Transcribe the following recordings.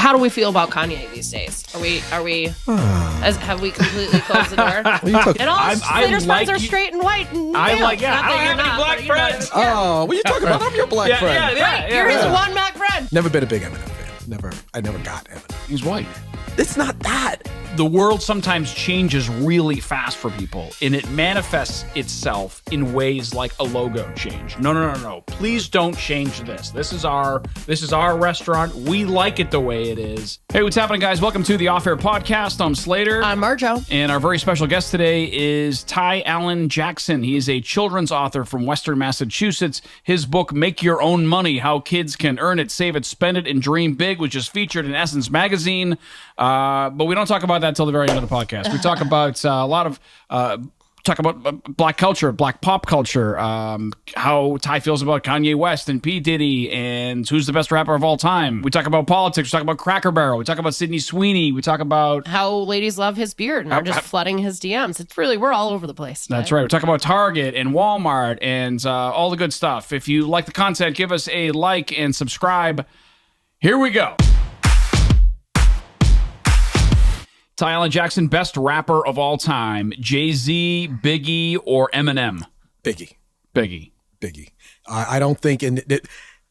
how do we feel about Kanye these days? Have we completely closed the door? And all Slater's friends are straight and white. And I'm like, I don't have any black friends. Oh, what are you talking about? I'm your black friend. Right, you're his one black friend. Never been a big Eminem fan. I never got Eminem. He's white. It's not that. The world sometimes changes really fast for people, and it manifests itself in ways like a logo change. No. Please don't change this. This is our restaurant. We like it the way it is. Hey, what's happening, guys? Welcome to the Off Air Podcast. I'm Slater. I'm Marjo. And our very special guest today is Allan Jackson. He is a children's author from Western Massachusetts. His book, Make Your Own Money, How Kids Can Earn It, Save It, Spend It, and Dream Big, which is featured in Essence Magazine. But we don't talk about that until the very end of the podcast. We talk about a lot of talk about black culture, black pop culture, how Ty feels about Kanye West and P. Diddy, and who's the best rapper of all time. We talk about politics. We talk about Cracker Barrel. We talk about Sydney Sweeney. We talk about how ladies love his beard and are just flooding his DMs. It's really, we're all over the place today. That's right. We talk about Target and Walmart and all the good stuff. If you like the content, give us a like and subscribe. Here we go. Allan Jackson, best rapper of all time, Jay-Z, Biggie, or Eminem? Biggie. I don't think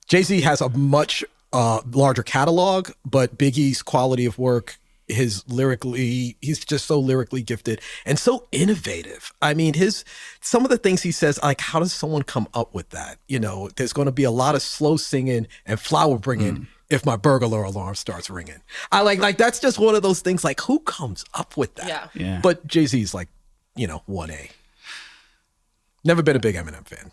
Jay-Z has a much larger catalog, but Biggie's quality of work, he's just so lyrically gifted and so innovative. I mean, some of the things he says, like, how does someone come up with that? You know, there's going to be a lot of slow singing and flower bringing. If my burglar alarm starts ringing, I like that's just one of those things. Like, who comes up with that? Yeah. But Jay-Z's like, 1A. Never been a big Eminem fan.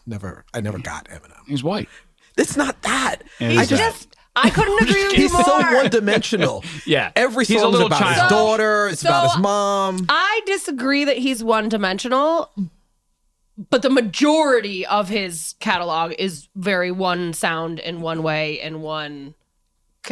I never got Eminem. He's white. It's not that. I couldn't agree with you He's more. so one-dimensional. Yeah. Every song is about his daughter. It's about his mom. I disagree that he's one-dimensional, but the majority of his catalog is very one sound and one way and one.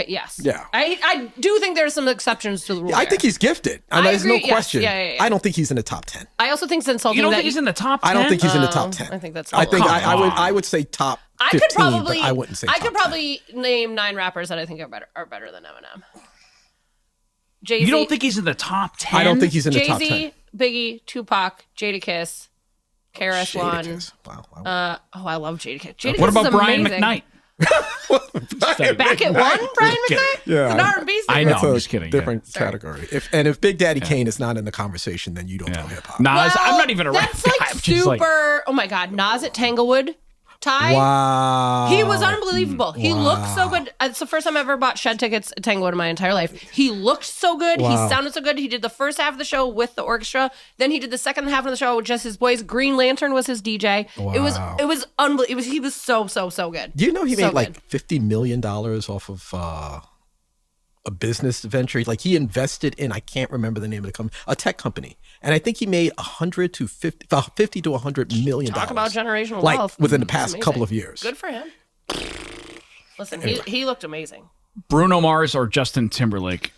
Yes. Yeah. I do think there's some exceptions to the rule. I think he's gifted. And there's no question. Yeah. I don't think he's in the top 10. I also think it's insulting. You don't think he's in the top 10? I don't think he's in the top 10. I think that's. I would say top 15, but I wouldn't say. I top could probably 10. Name 9 rappers that I think are better than Eminem. Jay-Z. You don't think he's in the top 10? I don't think he's in the top 10. Jay-Z, Biggie, Tupac, Jadakiss, KRS-One. Wow. I love Jadakiss. What about Brian McKnight? Back at one, Brian McKnight? Yeah. An R&B singer. I know, That's I'm just kidding. Different category. If Big Daddy Kane is not in the conversation, then you don't know hip hop. Nas, I'm not even a rap That's guy. like I'm just super. Oh my God, Nas at Tanglewood. Ty. Wow. He was unbelievable. He looked so good. It's the first time I ever bought shed tickets at Tanglewood in my entire life. He looked so good. Wow. He sounded so good. He did the first half of the show with the orchestra. Then he did the second half of the show with just his boys. Green Lantern was his DJ. Wow. It was unbelievable. He was so good. Do you know he So made like good. $50 million off of a business venture? Like, he invested in, I can't remember the name of the company, a tech company. And I think he made $50 to $100 million. Talk about generational like, wealth. within the past couple of years. Good for him. Listen, he looked amazing. Bruno Mars or Justin Timberlake?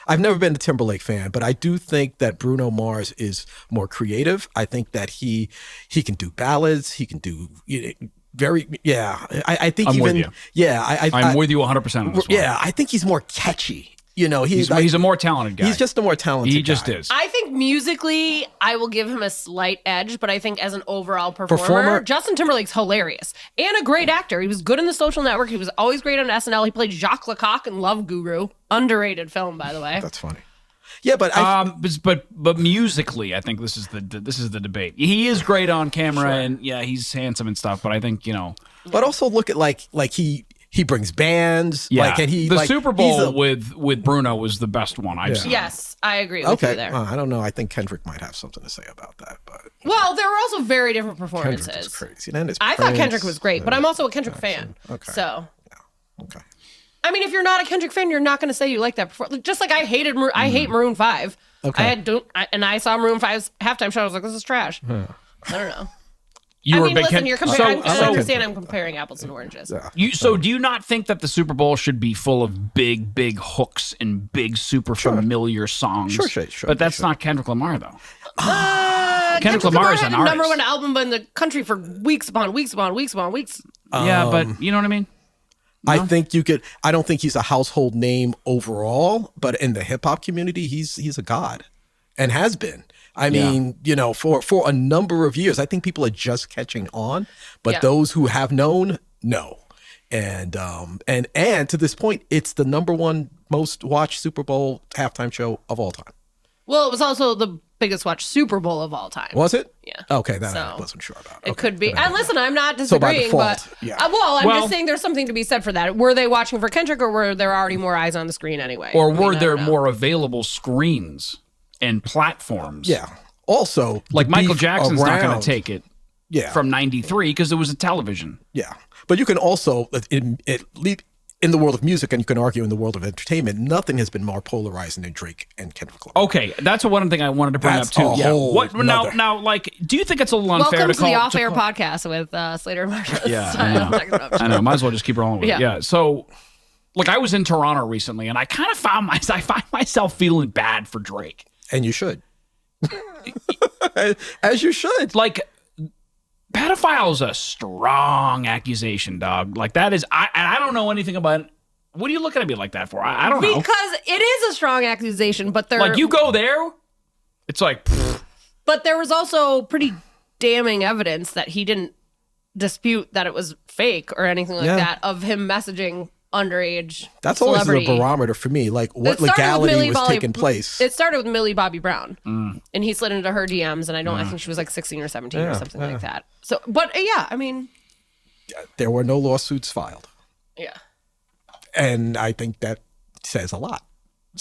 I've never been a Timberlake fan, but I do think that Bruno Mars is more creative. I think that he can do ballads. He can do I think I'm with you. I'm with you 100% on this one. Yeah, I think he's more catchy. He's a more talented guy. He's just a more talented guy. He just is. I think musically, I will give him a slight edge, but I think as an overall performer, Justin Timberlake's hilarious and a great actor. He was good in The Social Network. He was always great on SNL. He played Jacques Lecoq in Love Guru. Underrated film, by the way. That's funny. Yeah, but but musically, I think this is the debate. He is great on camera, and he's handsome and stuff. But I think But also look at like he brings bands. Yeah, the Super Bowl with Bruno was the best one I've seen. Yes, I agree with you there. I don't know. I think Kendrick might have something to say about that. But well, there were also very different performances. Kendrick is crazy. Then I thought Kendrick was great, but I'm also a Kendrick fan. Okay. So. Yeah. Okay. I mean, if you're not a Kendrick fan, you're not going to say you like that performance. Just like I hate Maroon 5. Okay. I saw Maroon 5's halftime show. I was like, this is trash. I don't know. You're comparing. I understand I'm comparing apples and oranges. Yeah. So do you not think that the Super Bowl should be full of big hooks and big, super familiar songs? Sure. But that's not Kendrick Lamar, though. Kendrick Lamar is had an a number artist. one album in the country for weeks upon weeks upon weeks upon weeks. Yeah, but you know what I mean? No? I don't think he's a household name overall, but in the hip hop community, he's a god and has been. I mean, for a number of years, I think people are just catching on, but those who have known, know. And to this point, it's the number one most watched Super Bowl halftime show of all time. Well, it was also the biggest watched Super Bowl of all time. Was it? Yeah. Okay, that I wasn't sure about. It could be. And listen, I'm not disagreeing, by default, but I'm just saying there's something to be said for that. Were they watching for Kendrick, or were there already more eyes on the screen anyway? Or were there more available screens and platforms? Yeah. Also, like Michael Jackson's not going to take it. Yeah. From '93 because it was a television. Yeah, but you can also in the world of music, and you can argue in the world of entertainment, nothing has been more polarizing than Drake and Kendrick Lamar. Okay, that's one thing I wanted to bring up too. Now, like, do you think it's a little unfair Welcome to call the off-air podcast with Slater and Marjo? Yeah, I know. Might as well just keep rolling with it. Yeah. So, like, I was in Toronto recently, and I kind of I find myself feeling bad for Drake. And you should, as you should. Like, pedophile is a strong accusation, dog. Like, that is, I don't know anything about it. What are you looking at me like that for? I don't know. Because it is a strong accusation, but like, you go there, it's like, pfft. But there was also pretty damning evidence that he didn't dispute that it was fake or anything like that of him messaging underage That's celebrity. always a barometer for me, like what legality was taking place. It started with Millie Bobby Brown, and he slid into her DMs, and I think she was like 16 or 17 or something like that. So, but I mean, there were no lawsuits filed. Yeah, and I think that says a lot.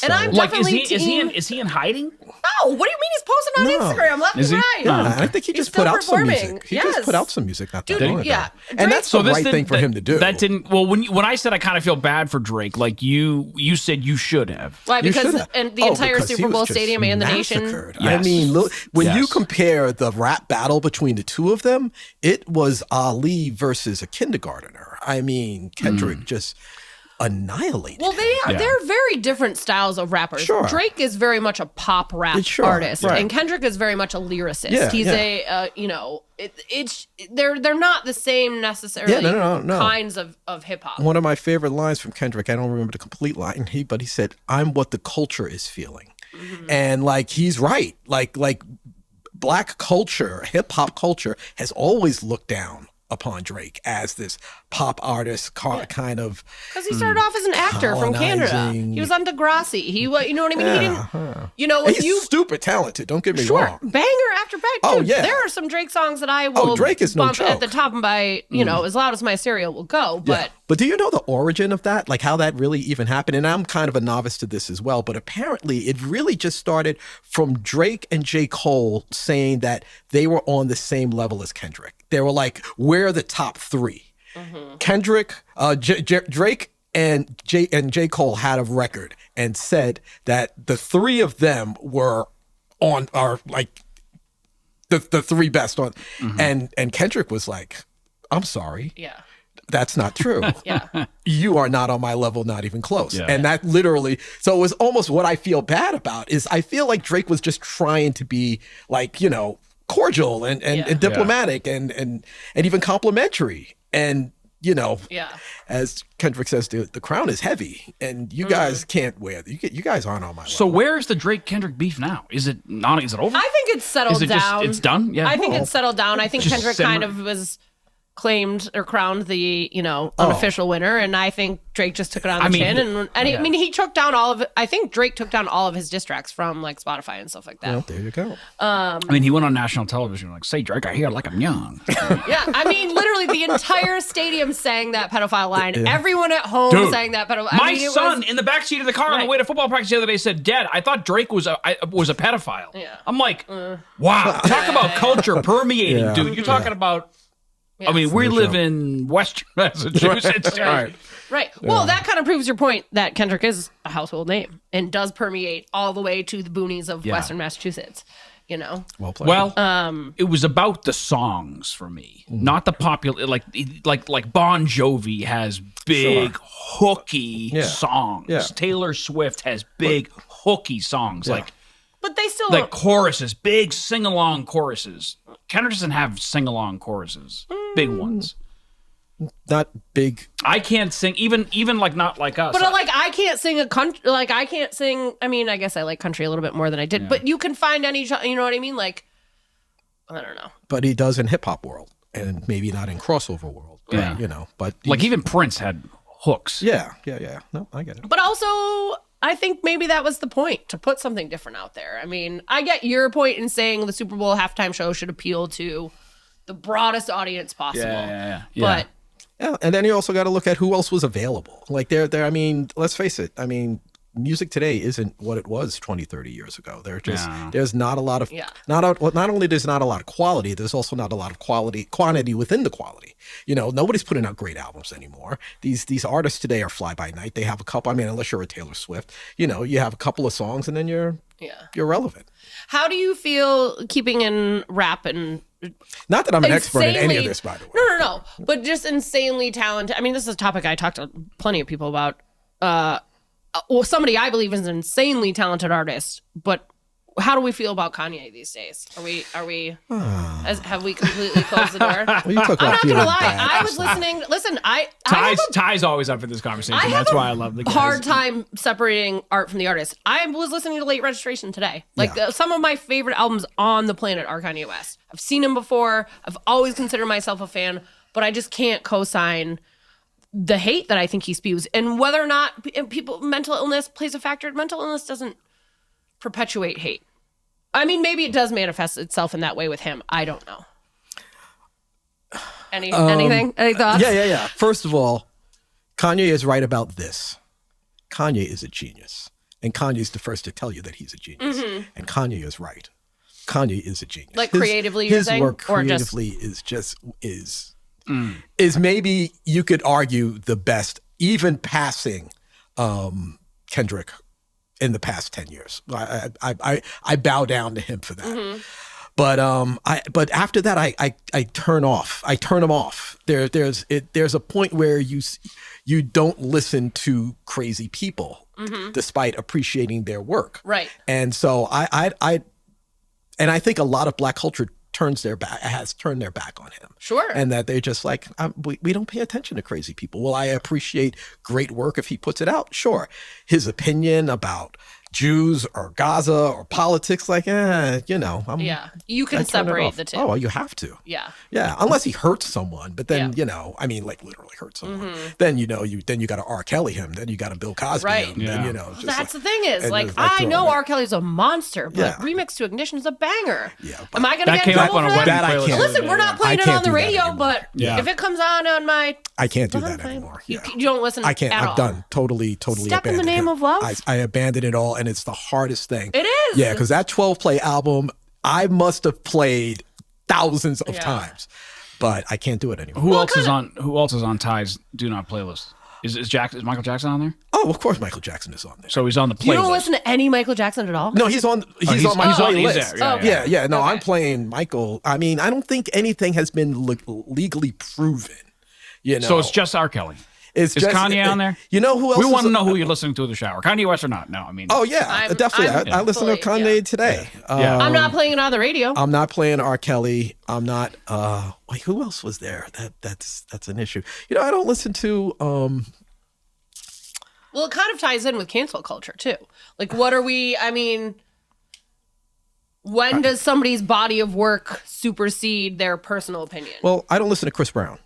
And I'm like, definitely is he in hiding? No, what do you mean he's posting on Instagram left and right? Yeah, I think he just put out some music. He just put out some music not that long ago. Yeah. And that's the right thing for him to do. That didn't. Well, when I said I kind of feel bad for Drake, like you said you should have. Why? Because and the entire Super Bowl stadium and the nation. Yes. I mean, look, when you compare the rap battle between the two of them, it was Ali versus a kindergartner. I mean, Kendrick just annihilated. Well, they're very different styles of rappers. Sure. Drake is very much a pop rap artist, and Kendrick is very much a lyricist. Yeah, He's they're not the same necessarily kinds of hip hop. One of my favorite lines from Kendrick, I don't remember the complete line, but he said, "I'm what the culture is feeling," and like he's right. Like Black culture, hip hop culture has always looked down upon Drake as this pop artist kind of, because he started off as an actor from Canada. He was on Degrassi. He, you know what I mean? He didn't, he's super talented. Don't get me wrong. Banger after banger. Oh yeah, there are some Drake songs that I will Drake is bump no joke. at the top of my, as loud as my cereal will go. But but do you know the origin of that? Like how that really even happened? And I'm kind of a novice to this as well. But apparently, it really just started from Drake and J. Cole saying that they were on the same level as Kendrick. They were like, we're the top three. Kendrick, Drake, and J. Cole had a record and said that the three of them are like the three best on. And Kendrick was like, I'm sorry. Yeah. That's not true. Yeah. You are not on my level, not even close. Yeah. And that literally, so it was almost what I feel bad about is I feel like Drake was just trying to be like, cordial and diplomatic and even complimentary. And, as Kendrick says, the crown is heavy and you guys can't wear it. You guys aren't on my level. So where's the Drake Kendrick beef now? Is it over? I think it's settled down. It's done? Yeah. I think it's settled down. I think Kendrick kind of was claimed or crowned the unofficial winner, and I think Drake just took it on the chin, and he took down all of it. I think Drake took down all of his diss tracks from like Spotify and stuff like that. Well, there you go. He went on national television like, "Say Drake, I hear like I'm young." Yeah, literally the entire stadium sang that pedophile line. Everyone at home sang that pedophile. My son in the backseat of the car on the way to football practice the other day said, "Dad, I thought Drake was a pedophile." Yeah. I'm like, wow, talk about culture permeating, dude. You're talking about. Yes. We live in Western Massachusetts. Right. Well, that kind of proves your point that Kendrick is a household name and does permeate all the way to the boonies of Western Massachusetts. Well played. Well, it was about the songs for me, not the popular. Like Bon Jovi has big hooky songs. Yeah. Taylor Swift has big hooky songs. But they still like choruses, big sing-along choruses. Kendrick doesn't have sing-along choruses, big ones. not big. I can't sing even like not like us. But like I can't sing a country. Like I can't sing. I mean, I guess I like country a little bit more than I did. But you can find any. You know what I mean? Like I don't know. But he does in hip hop world, and maybe not in crossover world. Yeah. You know, but like even Prince had hooks. Yeah. No, I get it. But also, I think maybe that was the point, to put something different out there. I mean, I get your point in saying the Super Bowl halftime show should appeal to the broadest audience possible. Yeah. But yeah, and then you also got to look at who else was available. Like there. I mean, let's face it. I mean, music today isn't what it was 20, 30 years ago. There's not a lot of not only there's not a lot of quality, there's also not a lot of quantity within the quality. You know, nobody's putting out great albums anymore. These artists today are fly by night. They have a couple. I mean, unless you're a Taylor Swift, you know, you have a couple of songs and then you're relevant. How do you feel keeping in rap and not that I'm an expert in any of this, by the way. No. But just insanely talented. I mean, this is a topic I talked to plenty of people about. Well, somebody I believe is an insanely talented artist, but how do we feel about Kanye these days? Have we completely closed the door? Well, you talk about I'm not feeling gonna lie. bad. I was listening. Listen, Ty's always up for this conversation. That's why I love the guys. Hard time separating art from the artist. I was listening to Late Registration today. Like some of my favorite albums on the planet are Kanye West. I've seen him before. I've always considered myself a fan, but I just can't co-sign the hate that I think he spews. And whether or not mental illness plays a factor, mental illness doesn't perpetuate hate. I mean, maybe it does manifest itself in that way with him. I don't know. Anything? Any thoughts? Yeah. First of all, Kanye is right about this. Kanye is a genius. And Kanye's the first to tell you that he's a genius. Mm-hmm. And Kanye is right. Kanye is a genius. Like creatively, his work creatively is maybe you could argue the best, even passing Kendrick in the past 10 years. I bow down to him for that. Mm-hmm. But after that I turn off. I turn him off. There's a point where you don't listen to crazy people despite appreciating their work. Right. And so I think a lot of Black culture has turned their back on him. Sure. And that they're just like, we don't pay attention to crazy people. Well, I appreciate great work if he puts it out. Sure. His opinion about Jews or Gaza or politics, like, you can separate the two. Oh, you have to. Yeah. Unless he hurts someone, but then I mean, like literally hurts someone. Mm-hmm. Then you got to R. Kelly him. Then you got to Bill Cosby right. him. Yeah. Then, that's the thing is, like, I know R. Kelly's a monster, but Remix to Ignition is a banger. Yeah. Am I going to get in trouble for that? Listen, we're not playing it on the radio, but if it comes on my, I can't do that anymore. You don't listen. I can't. I've done totally. Step in the Name of Love. I abandoned it all, and it's the hardest thing. It is. Yeah, because that 12-play album, I must have played thousands of times, but I can't do it anymore. Who else is on Ty's Do Not playlist? Is Michael Jackson on there? Oh, of course, Michael Jackson is on there. So he's on the playlist. You don't listen to any Michael Jackson at all? No, he's on my playlist. There. No, I'm playing Michael. I mean, I don't think anything has been legally proven. So it's just R. Kelly. Is Kanye on there? You know who else? We want to know who you're listening to in the shower. Kanye West or not? No, I mean. Oh yeah, definitely. I listen to Kanye today. Yeah. I'm not playing it on the radio. I'm not playing R. Kelly. I'm not. Wait, who else was there? That's an issue. I don't listen to. Well, it kind of ties in with cancel culture too. Like, what are we? I mean, when does somebody's body of work supersede their personal opinion? Well, I don't listen to Chris Brown.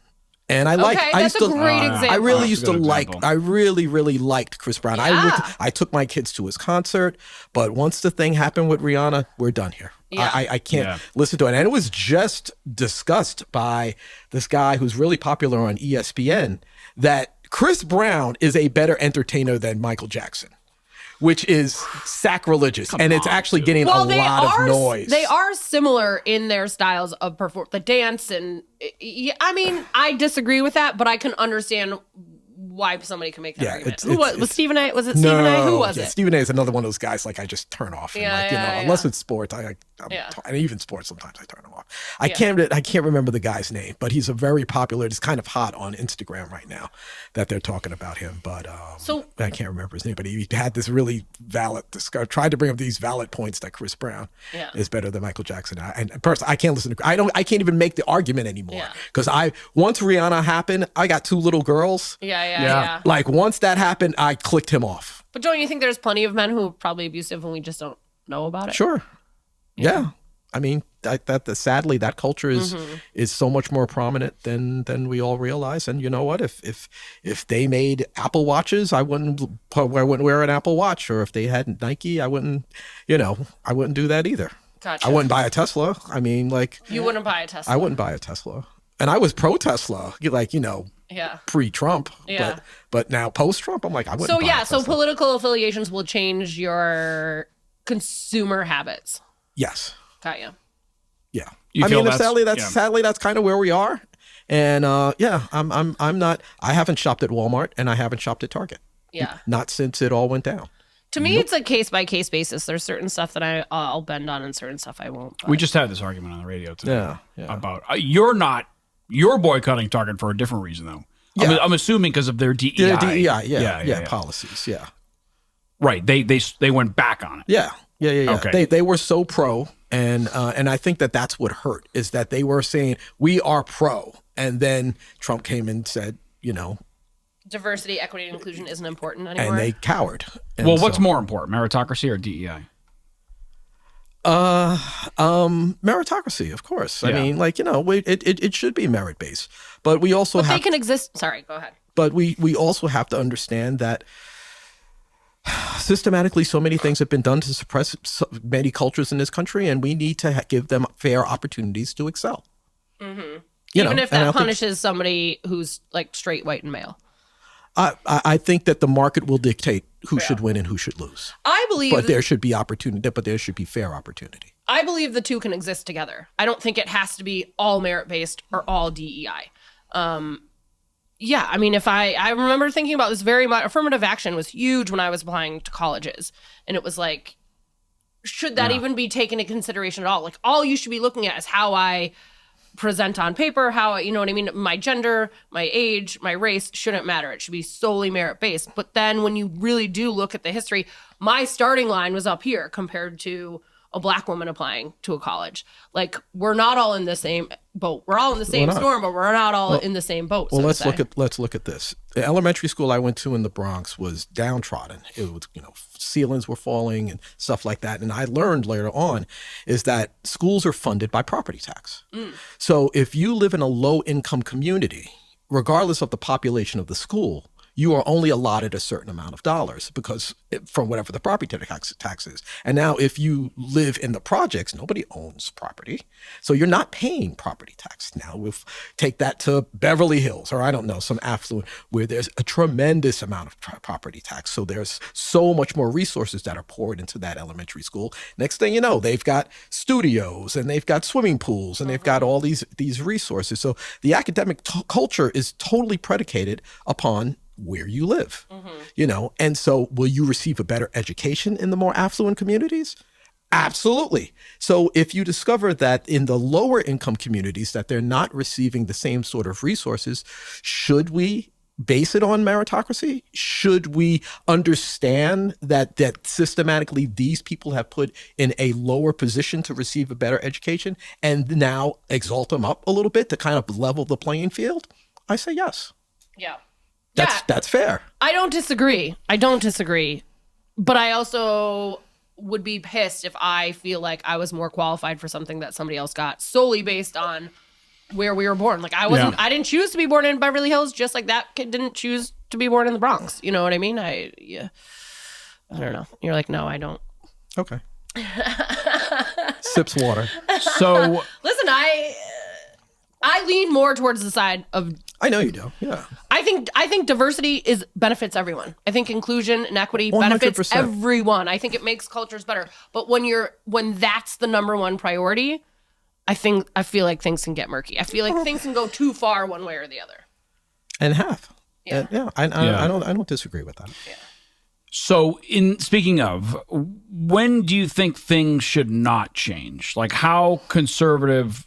And I that's a great example. I really used to I really, really liked Chris Brown. Yeah. I took my kids to his concert, but once the thing happened with Rihanna, we're done here. Yeah. I can't listen to it. And it was just discussed by this guy who's really popular on ESPN that Chris Brown is a better entertainer than Michael Jackson, which is sacrilegious. It's actually getting a lot of noise. They are similar in their styles of the dance. And I mean, I disagree with that, but I can understand why somebody can make that Yeah, argument. it's- Was Stephen A? Was it Stephen A? Who was it? Stephen A is another one of those guys like I just turn off. And unless it's sports, and even sports sometimes I turn them off. I can't remember the guy's name, but he's a very popular. It's kind of hot on Instagram right now that they're talking about him. But so I can't remember his name. But he had this really valid tried to bring up these valid points that Chris Brown is better than Michael Jackson. And personally, I can't listen to. I can't even make the argument anymore because once Rihanna happened, I got 2 little girls. Yeah. Like once that happened, I clicked him off. But don't you think there's plenty of men who are probably abusive and we just don't know about it? Sure. Yeah. I mean, sadly, that culture is so much more prominent than we all realize. And you know what? If they made Apple Watches, I wouldn't wear an Apple Watch. Or if they had Nike, I wouldn't do that either. Gotcha. I wouldn't buy a Tesla. I mean, like you wouldn't buy a Tesla. I wouldn't buy a Tesla. And I was pro Tesla, pre-Trump. Yeah. But now post-Trump, I'm like, I wouldn't buy a Tesla. So political affiliations will change your consumer habits. Yes. Got you. Yeah. Sadly, that's kind of where we are. And I'm not. I haven't shopped at Walmart and I haven't shopped at Target. Yeah. Not since it all went down. To me, it's a case-by-case basis. There's certain stuff that I'll bend on and certain stuff I won't. But. We just had this argument on the radio today. Yeah. About you're boycotting Target for a different reason, though. Yeah. I'm assuming because of their DEI. Their DEI, policies, yeah. Right. They went back on it. Yeah. Okay. They were so pro, and I think that's what hurt, is that they were saying, we are pro. And then Trump came and said, diversity, equity, and inclusion isn't important anymore. And they cowered. And what's more important, meritocracy or DEI? Meritocracy, of course. I mean, it should be merit based, but we also they can exist. Sorry, go ahead. But we also have to understand that systematically, so many things have been done to suppress many cultures in this country, and we need to give them fair opportunities to excel. Mm-hmm. Even if that punishes somebody who's like straight, white, and male. I think that the market will dictate who should win and who should lose. I believe, but there should be opportunity. But there should be fair opportunity. I believe the two can exist together. I don't think it has to be all merit based or all DEI. I mean, if I remember thinking about this very much. Affirmative action was huge when I was applying to colleges, and it was like, should that even be taken into consideration at all? Like, all you should be looking at is how I present on paper, how, you know what I mean? My gender, my age, my race shouldn't matter. It should be solely merit-based. But then when you really do look at the history, my starting line was up here compared to a Black woman applying to a college. Like, we're not all in the same boat. We're all in the same storm, but we're not all in the same boat. Well, let's look at this. The elementary school I went to in the Bronx was downtrodden. It was, ceilings were falling and stuff like that. And I learned later on is that schools are funded by property tax. So if you live in a low income community, regardless of the population of the school, you are only allotted a certain amount of dollars because from whatever the property tax is. And now if you live in the projects, nobody owns property. So you're not paying property tax. Now we'll take that to Beverly Hills, or I don't know, some affluent where there's a tremendous amount of property tax. So there's so much more resources that are poured into that elementary school. Next thing you know, they've got studios and they've got swimming pools and they've got all these resources. So the academic culture is totally predicated upon where you live, and so will you receive a better education in the more affluent communities? Absolutely. So if you discover that in the lower income communities that they're not receiving the same sort of resources, should we base it on meritocracy? Should we understand that systematically these people have put in a lower position to receive a better education and now exalt them up a little bit to kind of level the playing field? I say yes. Yeah. That's fair. I don't disagree. But I also would be pissed if I feel like I was more qualified for something that somebody else got solely based on where we were born. Like, I didn't choose to be born in Beverly Hills, just like that kid didn't choose to be born in the Bronx. You know what I mean? I don't know. You're like, no, I don't. Okay. Sips water. So listen, I lean more towards the side of. I know you do. Yeah. I think diversity benefits everyone. I think inclusion and equity 100%. benefits everyone. I think it makes cultures better. But when that's the number one priority, I feel like things can get murky. I feel like things can go too far one way or the other. And have. Yeah. And, I don't disagree with that. Yeah. So, speaking of, when do you think things should not change? Like, how conservative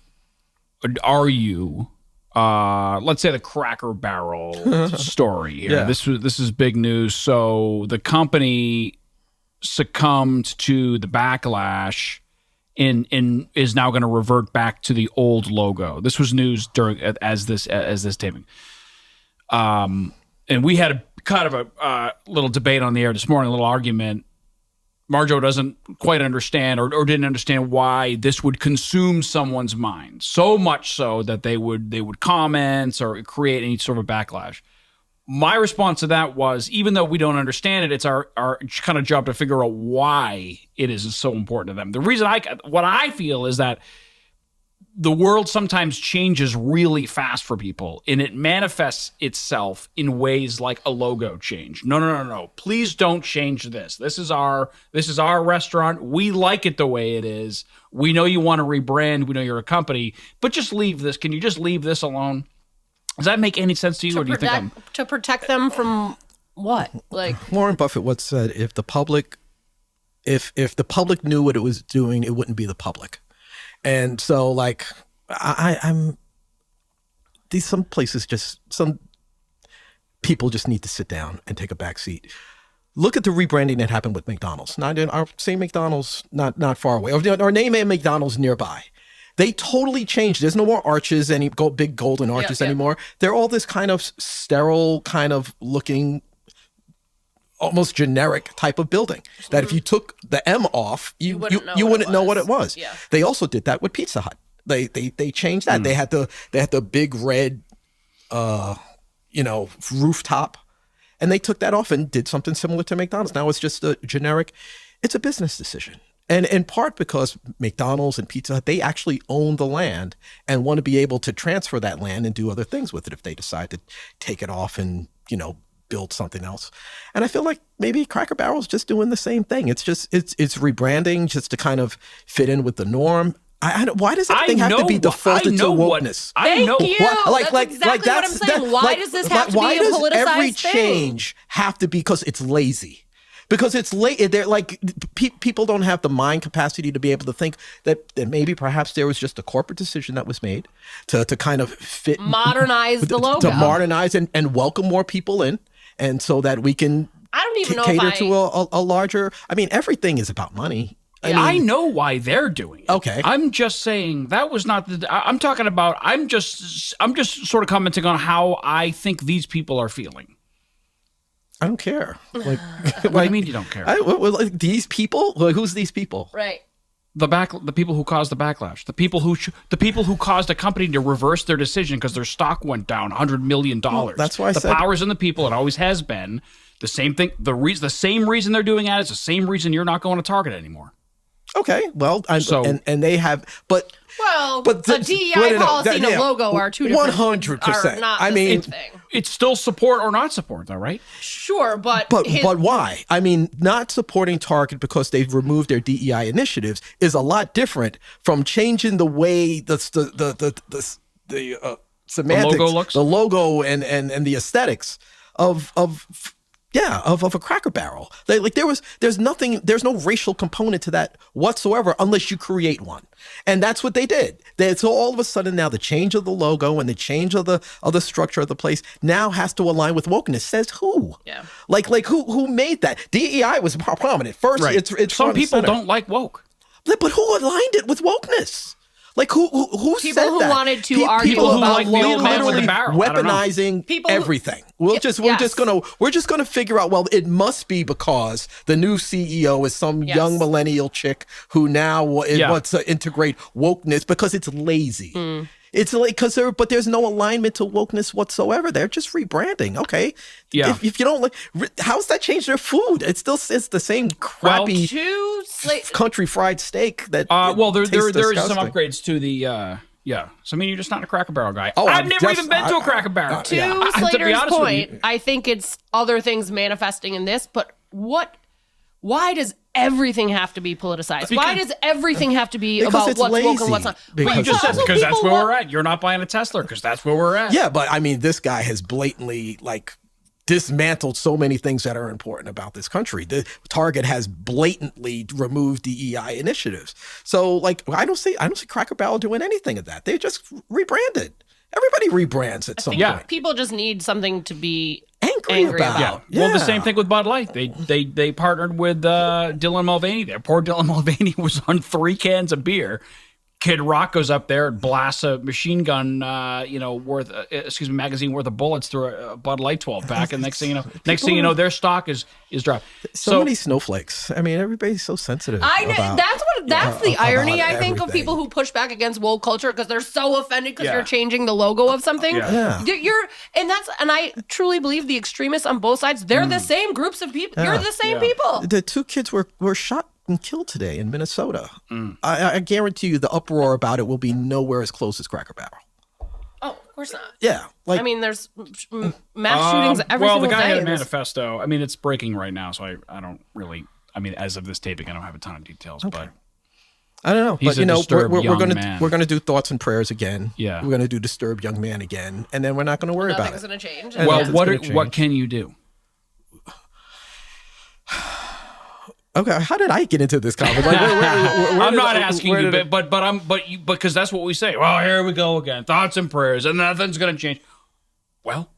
are you? Let's say the Cracker Barrel story here. Yeah. This is big news. So the company succumbed to the backlash and is now going to revert back to the old logo. This was news during as this taping. And we had a kind of a little debate on the air this morning, a little argument. Marjo doesn't quite understand or didn't understand why this would consume someone's mind so much so that they would comment or create any sort of backlash. My response to that was, even though we don't understand it, it's our kind of job to figure out why it is so important to them. The reason what I feel is that the world sometimes changes really fast for people, and it manifests itself in ways like a logo change. No. Please don't change this. This is our restaurant. We like it the way it is. We know you want to rebrand. We know you're a company, but just leave this. Can you just leave this alone? Does that make any sense to you, or do you think to protect them from what? Like Warren Buffett once said, if the public knew what it was doing, it wouldn't be the public. And so, like, I'm some people just need to sit down and take a back seat. Look at the rebranding that happened with McDonald's. Not in our same McDonald's, not far away, or name a McDonald's nearby. They totally changed. There's no more arches, any big golden arches anymore. They're all this kind of sterile, kind of looking, almost generic type of building that if you took the M off, you wouldn't know what it was. Yeah. They also did that with Pizza Hut. They changed that. They had the big red, rooftop, and they took that off and did something similar to McDonald's. Now it's just a generic. It's a business decision. And in part because McDonald's and Pizza Hut, they actually own the land and want to be able to transfer that land and do other things with it if they decide to take it off and, build something else. And I feel like maybe Cracker Barrel's just doing the same thing. It's just, it's rebranding just to kind of fit in with the norm. Why does everything have to be defaulted to wokeness? Thank you. That's exactly what I'm saying. Why does this have to be a politicized thing? Why does every change have to be because it's lazy? Because it's late. They're like people don't have the mind capacity to be able to think that maybe perhaps there was just a corporate decision that was made to kind of modernize the logo, to modernize and welcome more people in, and so that we can cater to a larger. I mean, everything is about money. I know why they're doing it. Okay. I'm just saying that was not I'm talking about. I'm just sort of commenting on how I think these people are feeling. I don't care. Like, what do you mean you don't care? These people? Like, who's these people? Right. The people who caused the backlash. The people who caused a company to reverse their decision because their stock went down $100 million. Well, that's why I said the power's in the people. It always has been. The same thing. The same reason they're doing that is the same reason you're not going to Target anymore. Okay. Well, and they have, but the DEI policy and a logo are two different. 100%. I mean, it's still support or not support, though, right? Sure, but why? I mean, not supporting Target because they've removed their DEI initiatives is a lot different from changing the way the semantics, logo looks, the logo and the aesthetics of a Cracker Barrel. There's no racial component to that whatsoever unless you create one. And that's what they did. So all of a sudden now the change of the logo and the change of the structure of the place now has to align with wokeness. Says who? Yeah. Like who made that? DEI was prominent. First, right. It's some people don't like woke. But who aligned it with wokeness? Like who people said who that? wanted to argue people about like the old man with the barrel, weaponizing everything. We're just gonna figure out. Well, it must be because the new CEO is some young millennial chick who now wants to integrate wokeness because it's lazy. It's like but there's no alignment to wokeness whatsoever. They're just rebranding. Okay, If you don't like, how's that change their food? It's the same crappy country fried steak that. There is some upgrades to the. So I mean, you're just not a Cracker Barrel guy. Oh, I've never even been to a Cracker Barrel. To Slater's point, I think it's other things manifesting in this. But why does everything have to be politicized? Why does everything have to be about what's woke and what's not? Well, you just said because that's where we're at. You're not buying a Tesla because that's where we're at. Yeah, but I mean, this guy has blatantly dismantled so many things that are important about this country. The Target has blatantly removed DEI initiatives. So like I don't see Cracker Barrel doing anything of that. They just rebranded. Everybody rebrands at some point. People just need something to be angry about. Yeah. Well, the same thing with Bud Light. They partnered with Dylan Mulvaney there. Poor Dylan Mulvaney was on 3 cans of beer. Kid Rock goes up there and blasts a machine gun, magazine worth of bullets through a Bud Light 12-pack, and next thing you know, their stock is dropped. So many snowflakes. I mean, everybody's so sensitive. I know that's the irony. I think of people who push back against woke culture because they're so offended because you're changing the logo of something. Yeah. And I truly believe the extremists on both sides. They're the same groups of people. You're the same people. The 2 kids were shot and killed today in Minnesota. I guarantee you the uproar about it will be nowhere as close as Cracker Barrel. Oh, of course not. Yeah. I mean, there's mass shootings every single day. Well, the guy had a manifesto. I mean, it's breaking right now, so I don't really, as of this taping, I don't have a ton of details, but I don't know. He's But we're gonna do thoughts and prayers again. Yeah. We're gonna do Disturbed Young Man again, and then we're not gonna worry about it. Nothing's gonna change. Well, what can you do? Okay, how did I get into this conversation? I'm not asking you, because that's what we say. Well, here we go again. Thoughts and prayers, and nothing's going to change. Well,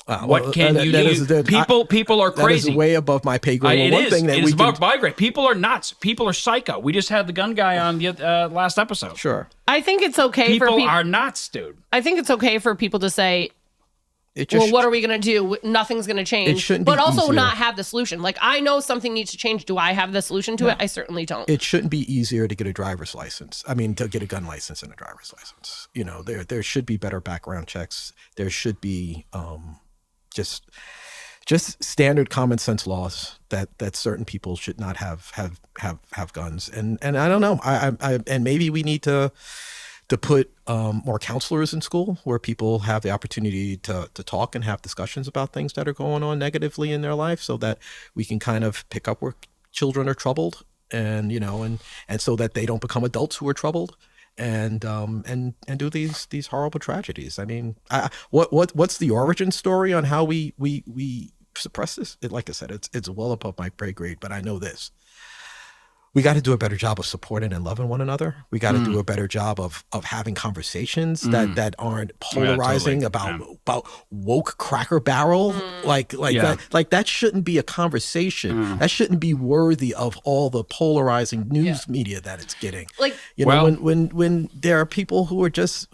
what can you do? People are crazy. That is way above my pay grade. It is above my grade. People are nuts. People are psycho. We just had the gun guy on the last episode. Sure. I think it's okay for people. People are nuts, dude. I think it's okay for people to say, what are we going to do? Nothing's going to change. It shouldn't but be also easier. Not have the solution. Like, I know something needs to change. Do I have the solution to it? I certainly don't. It shouldn't be easier to get a driver's license. I mean, to get a gun license and a driver's license. You know, there should be better background checks. There should be just standard common sense laws that certain people should not have guns. And I don't know. And maybe we need to put more counselors in school where people have the opportunity to talk and have discussions about things that are going on negatively in their life, so that we can kind of pick up where children are troubled, and so that they don't become adults who are troubled and do these horrible tragedies. I mean, what's the origin story on how we suppress this? Like I said, it's well above my pay grade, but I know this. We got to do a better job of supporting and loving one another. We got to do a better job of having conversations that aren't polarizing about woke Cracker Barrel. That shouldn't be a conversation. That shouldn't be worthy of all the polarizing news media that it's getting. When there are people who are just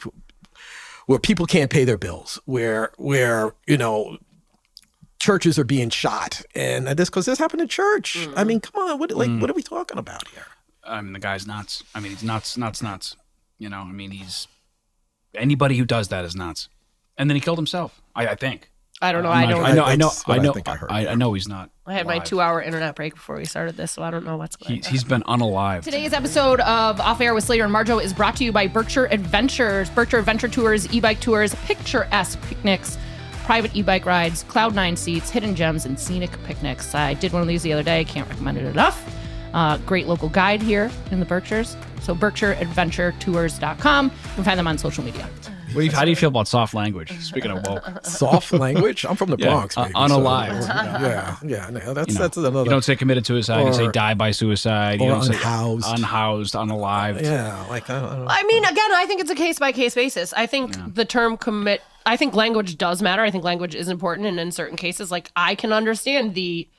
where people can't pay their bills, where churches are being shot, and because this happened in church. I mean, come on, what are we talking about here? I mean, the guy's nuts. I mean, he's nuts. He's anybody who does that is nuts. And then he killed himself. I think. I don't know. I know he's not. I had my 2-hour internet break before we started this, so I don't know what's going on. He's been unalive. Today's episode of Off Air with Slater and Marjo is brought to you by Berkshire Adventures. Berkshire Adventure Tours, e-bike tours, picturesque picnics, private e-bike rides, Cloud9 seats, hidden gems, and scenic picnics. I did one of these the other day. Can't recommend it enough. Great local guide here in the Berkshires. So BerkshireAdventureTours.com. You can find them on social media. How do you feel about soft language? Speaking of woke. Soft language? I'm from the Bronx, baby. Unalive. No, that's another. You don't say committed suicide. You say die by suicide. You don't unhoused. Say unhoused, unalived. Yeah, like I don't know. I mean, again, I think it's a case-by-case basis. I think the term commit, I think language does matter. I think language is important. And in certain cases, like, I can understand the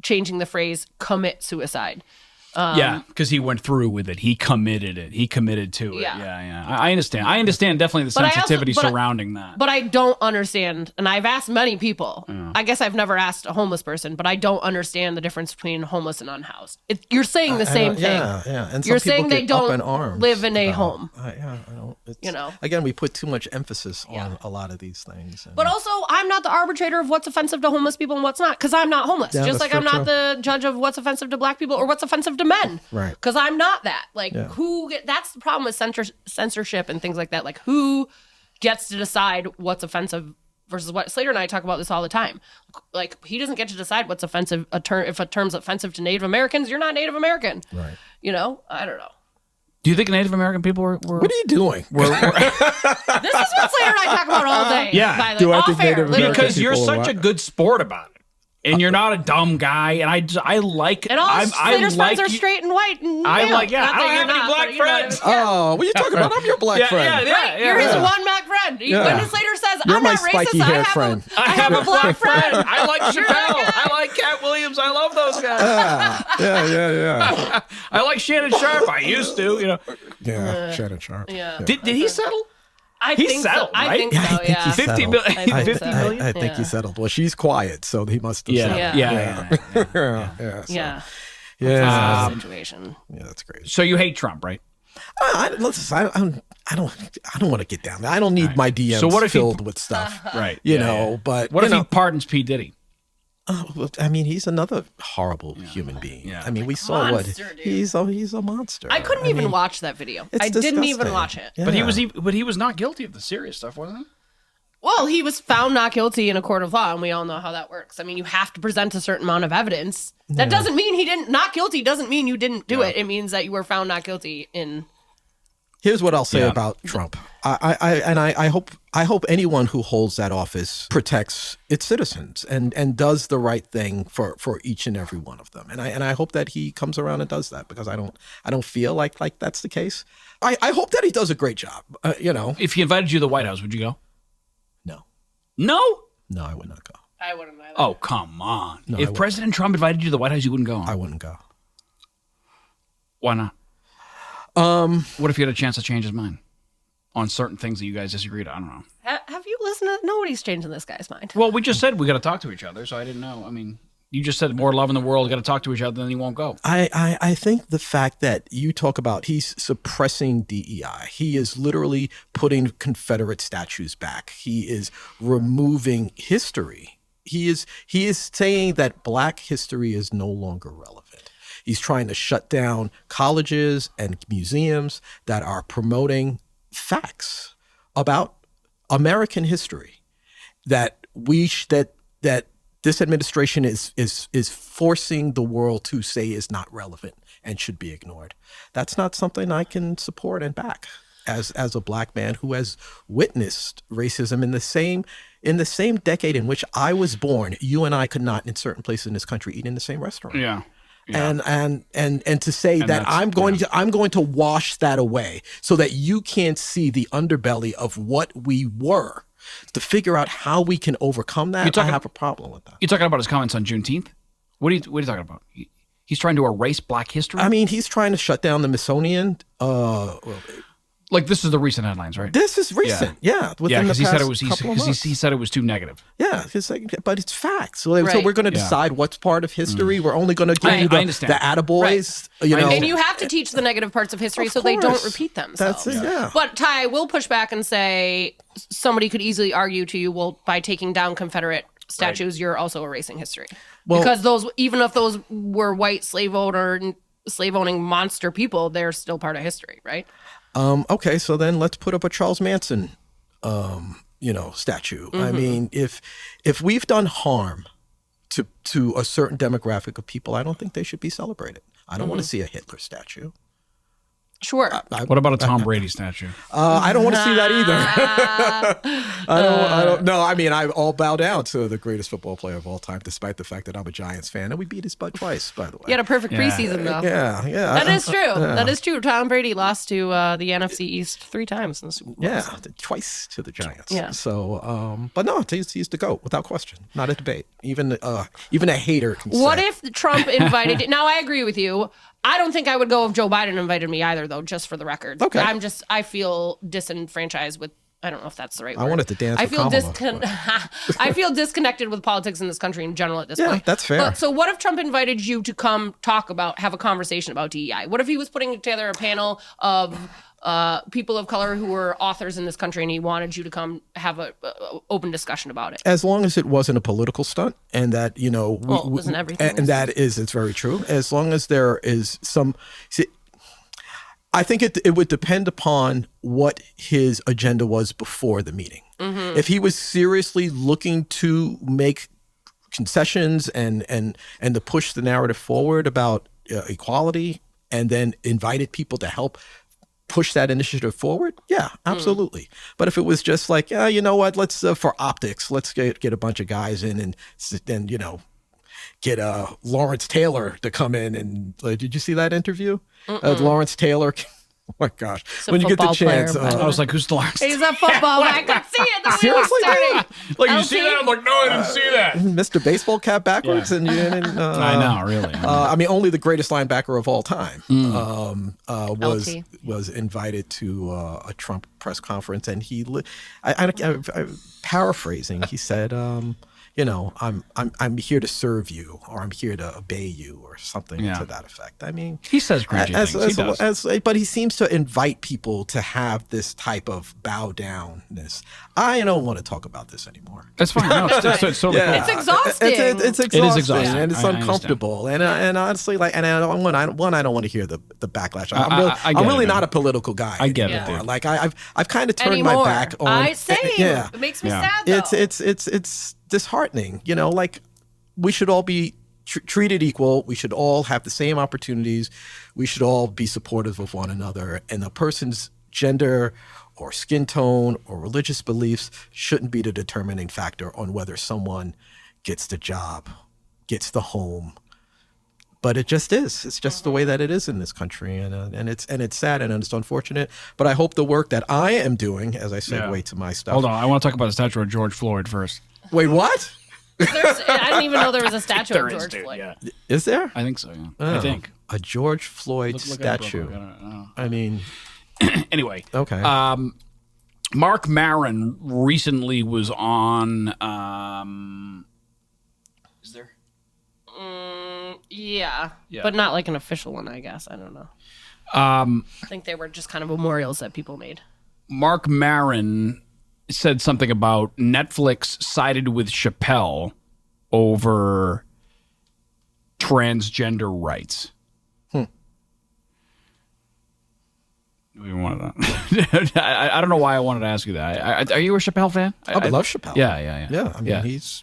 changing the phrase commit suicide. Because he went through with it. He committed it. He committed to it. Yeah. I understand. I understand definitely the sensitivity surrounding that. But I don't understand, and I've asked many people. I guess I've never asked a homeless person, but I don't understand the difference between homeless and unhoused. You're saying the same thing. Yeah. And you're saying they don't live in a home. I don't. Again, we put too much emphasis on a lot of these things. But also, I'm not the arbitrator of what's offensive to homeless people and what's not, because I'm not homeless. Just like I'm not the judge of what's offensive to black people or what's offensive to men. Right. Because I'm not that. Like, that's the problem with censorship and things like that. Like, who gets to decide what's offensive versus what? Slater and I talk about this all the time. Like, he doesn't get to decide what's offensive. If a term's offensive to Native Americans, you're not Native American. Right. I don't know. Do you think Native American people were What are you doing? This is what Slater and I talk about all day. Yeah. By the Do way. I think Off air, Native literally. American because you're people such a good sport about it. And you're not a dumb guy, and I like. And all Slater's like friends are straight and white. And I male. like. Yeah, Not I that don't you're have any not, black but you know what I friends. mean? Oh, what are you talking about? I'm your black friend. Right, you're his one black friend. When Slater says, You're I'm my not racist, spiky-haired friend. I have a black friend. I like Chappelle. I like Cat Williams. I love those guys. Yeah. I like Shannon Sharp. I used to. Yeah, Shannon Sharp. Yeah. Did he settle? I He think settled, so. I right? think Yeah, so, I think yeah. he 50 settled. million. I think 50 so. million. I think he settled. Well, she's quiet, so he must have settled. Yeah. Yeah. Yeah. Situation. Yeah, that's great. So you hate Trump, right? I don't want to get down there. I don't need my DMs So what if he- filled with stuff. Right. You know, but What you if know, he pardons P. Diddy? I mean, he's another horrible human being. Yeah. I mean, we saw monster, what dude. he's a monster. I couldn't even watch that video. it's I didn't even disgusting. watch it. Yeah. But he was not guilty of the serious stuff, wasn't he? Well, he was found not guilty in a court of law, and we all know how that works. I mean, you have to present a certain amount of evidence. That doesn't mean he didn't. Not guilty doesn't mean you didn't do it. It means that you were found not guilty in. Here's what I'll say Yeah. about Trump. I hope anyone who holds that office protects its citizens and does the right thing for each and every one of them. And I hope that he comes around and does that, because I don't feel like that's the case. I hope that he does a great job. You know. If he invited you to the White House, would you go? No, No? I would not go. I wouldn't either. Oh, come on. No, I If wouldn't. President Trump invited you to the White House, you wouldn't go? I wouldn't go. Why not? What if he had a chance to change his mind on certain things that you guys disagreed on? I don't know. Have you listened to? Nobody's changing this guy's mind. Well, we just said we got to talk to each other, so I didn't know. I mean, you just said more love in the world, got to talk to each other, then he won't go. I think the fact that you talk about he's suppressing DEI, he is literally putting Confederate statues back. He is removing history. He is saying that Black history is no longer relevant. He's trying to shut down colleges and museums that are promoting facts about American history that that this administration is forcing the world to say is not relevant and should be ignored. That's not something I can support and back as a Black man who has witnessed racism in the same decade in which I was born. You and I could not, in certain places in this country, eat in the same restaurant. Yeah. And to say that I'm going to wash that away so that you can't see the underbelly of what we were, to figure out how we can overcome that. I have a problem with that. You're talking about his comments on Juneteenth? What are you talking about? He's trying to erase Black history? I mean, he's trying to shut down the Smithsonian. Like, this is the recent headlines, right? This is recent, yeah. Within the because he said past he said it was too negative. Yeah, it's like, but it's facts. So Right. we're going to decide what's part of history. We're only going to give you I understand. the attaboys. You know, And you have to teach the negative parts of history so they don't course. repeat themselves. That's it. Yeah. But Ty, will push back and say somebody could easily argue to you, well, by taking down Confederate statues, you're also erasing history. Well- because those, even if those were white slave owning monster people, they're still part of history, right? Okay, so then let's put up a Charles Manson, statue. I mean, if we've done harm to a certain demographic of people, I don't think they should be celebrated. I don't want to see a Hitler statue. Sure. What about a Tom Brady statue? I don't want to see that either. I don't know. I mean, I'll bow down to the greatest football player of all time, despite the fact that I'm a Giants fan, and we beat his butt twice, by the way. You had a perfect preseason, though. Yeah. That is true. That is true. Tom Brady lost to the NFC East 3 times in the Super Bowl. Yeah, twice to the Giants. Yeah. So, but no, he's the GOAT, without question. Not a debate. Even a hater can say. What if Trump invited? Now, I agree with you. I don't think I would go if Joe Biden invited me either, though, just for the record. Okay. I feel disenfranchised with, I don't know if that's the right word. I wanted to dance I with feel Kamala, I feel disconnected with politics in this country in general at this point. that's fair. But, so what if Trump invited you to come have a conversation about DEI? What if he was putting together a panel of people of color who were authors in this country, and he wanted you to come have a open discussion about it? As long as it wasn't a political stunt, and that wasn't everything. and it's very true. As long as there is some, I think it would depend upon what his agenda was before the meeting. Mm-hmm. If he was seriously looking to make concessions and to push the narrative forward about equality, and then invited people to help push that initiative forward? Yeah, absolutely. But if it was just like, you know what, let's for optics, let's get a bunch of guys in and then, you know, get Lawrence Taylor to come in and did you see that interview? Lawrence Taylor. Oh my gosh! When you get the chance, I was like, "Who's the last?" He's a football. I could see it. The Seriously, starting. Like you see that? I'm like, no, I didn't see that. Mr. Baseball cap backwards, and you didn't. I know, really. I mean, only the greatest linebacker of all time was invited to a Trump press conference, and I paraphrasing, he said, you know, I'm here to serve you, or I'm here to obey you, or something to that effect. I mean, he says cringy things. But he seems to invite people to have this type of bow downness. I don't want to talk about this anymore. That's fine. No, it's totally cool. It's exhausting. It's exhausting. It is exhausting, and it's uncomfortable. And honestly, like, and I don't want to hear the backlash. I'm really not a political guy. I get it. Dude. Like I've kind of turned my back on. I say, it makes me sad though. It's disheartening. You know, like we should all be treated equal. We should all have the same opportunities. We should all be supportive of one another. And a person's gender or skin tone or religious beliefs shouldn't be the determining factor on whether someone gets the job, gets the home. But it just is. It's just the way that it is in this country, and it's sad and it's unfortunate. But I hope the work that I am doing, as I segue to my stuff. Hold on, I want to talk about the statue of George Floyd first. Wait, what? I didn't even know there was a statue of George Floyd. Yeah. Is there? I think so. Yeah. I think a George Floyd statue. I mean, anyway. Okay. Mark Maron recently was on. Is there? Yeah, but not like an official one, I guess. I don't know. I think they were just kind of memorials that people made. Mark Maron said something about Netflix sided with Chappelle over transgender rights. We wanted to, I don't know why I wanted to ask you that. Are you a Chappelle fan? I love Chappelle. Yeah. Yeah, I mean, he's